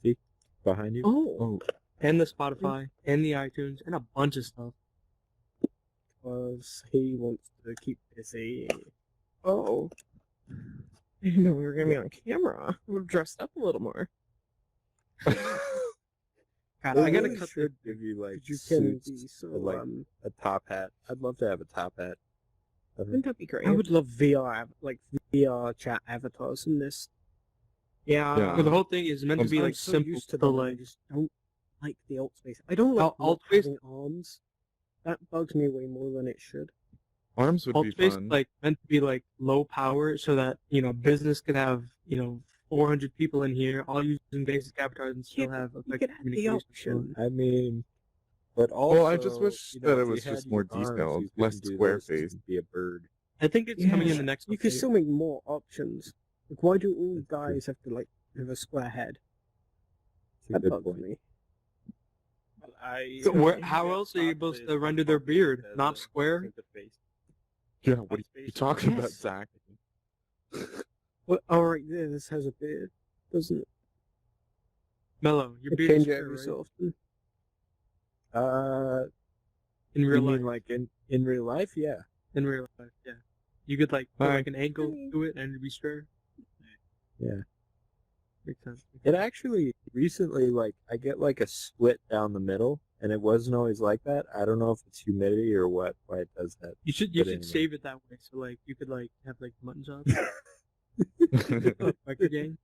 See? behind you. Oh. And the Spotify, and the iTunes, and a bunch of stuff. Because he wants to keep busy. Oh. I didn't know we were going to be on camera. I would have dressed up a little more. God, I gotta cut should give you like You can suits be so, or, like a top hat. I'd love to have a top hat. Wouldn't that be great? I would love VR chat avatars in this. Yeah. Well, the whole thing is meant to be I'm like so simple used to to them, I like. just don't like the Altspace. I don't like not Altspace- having arms. That bugs me way more than it should. Arms would be Altspace fun. like meant to be like low power so that business could have 400 people in here all using basic avatars and still have effective communication. I mean, but also, Well, I just wish you that know, it if you was had just more your arms, detailed, you less couldn't do square this, you faced. could be a bird. I think it's coming in the next You could update. still make more options. Like, why do all guys have to have a square head? That bugs me. So how else are you supposed to render their beard? Not square? Yeah, what are you talking about, Zach? Well, alright, yeah, this has a beard, doesn't it? Mellow, your I beard is change it square, every right? so often. In real you life. mean like in real life? Yeah. In real life, yeah. You could like put Alright. like an angle to it and it'd be square. Yeah. Makes sense. It actually recently, like, I get like a split down the middle, and it wasn't always like that. I don't know if it's humidity or what, why it does that. You should But anyway. save it that way so like you could like have like mutton chops. Biker gang.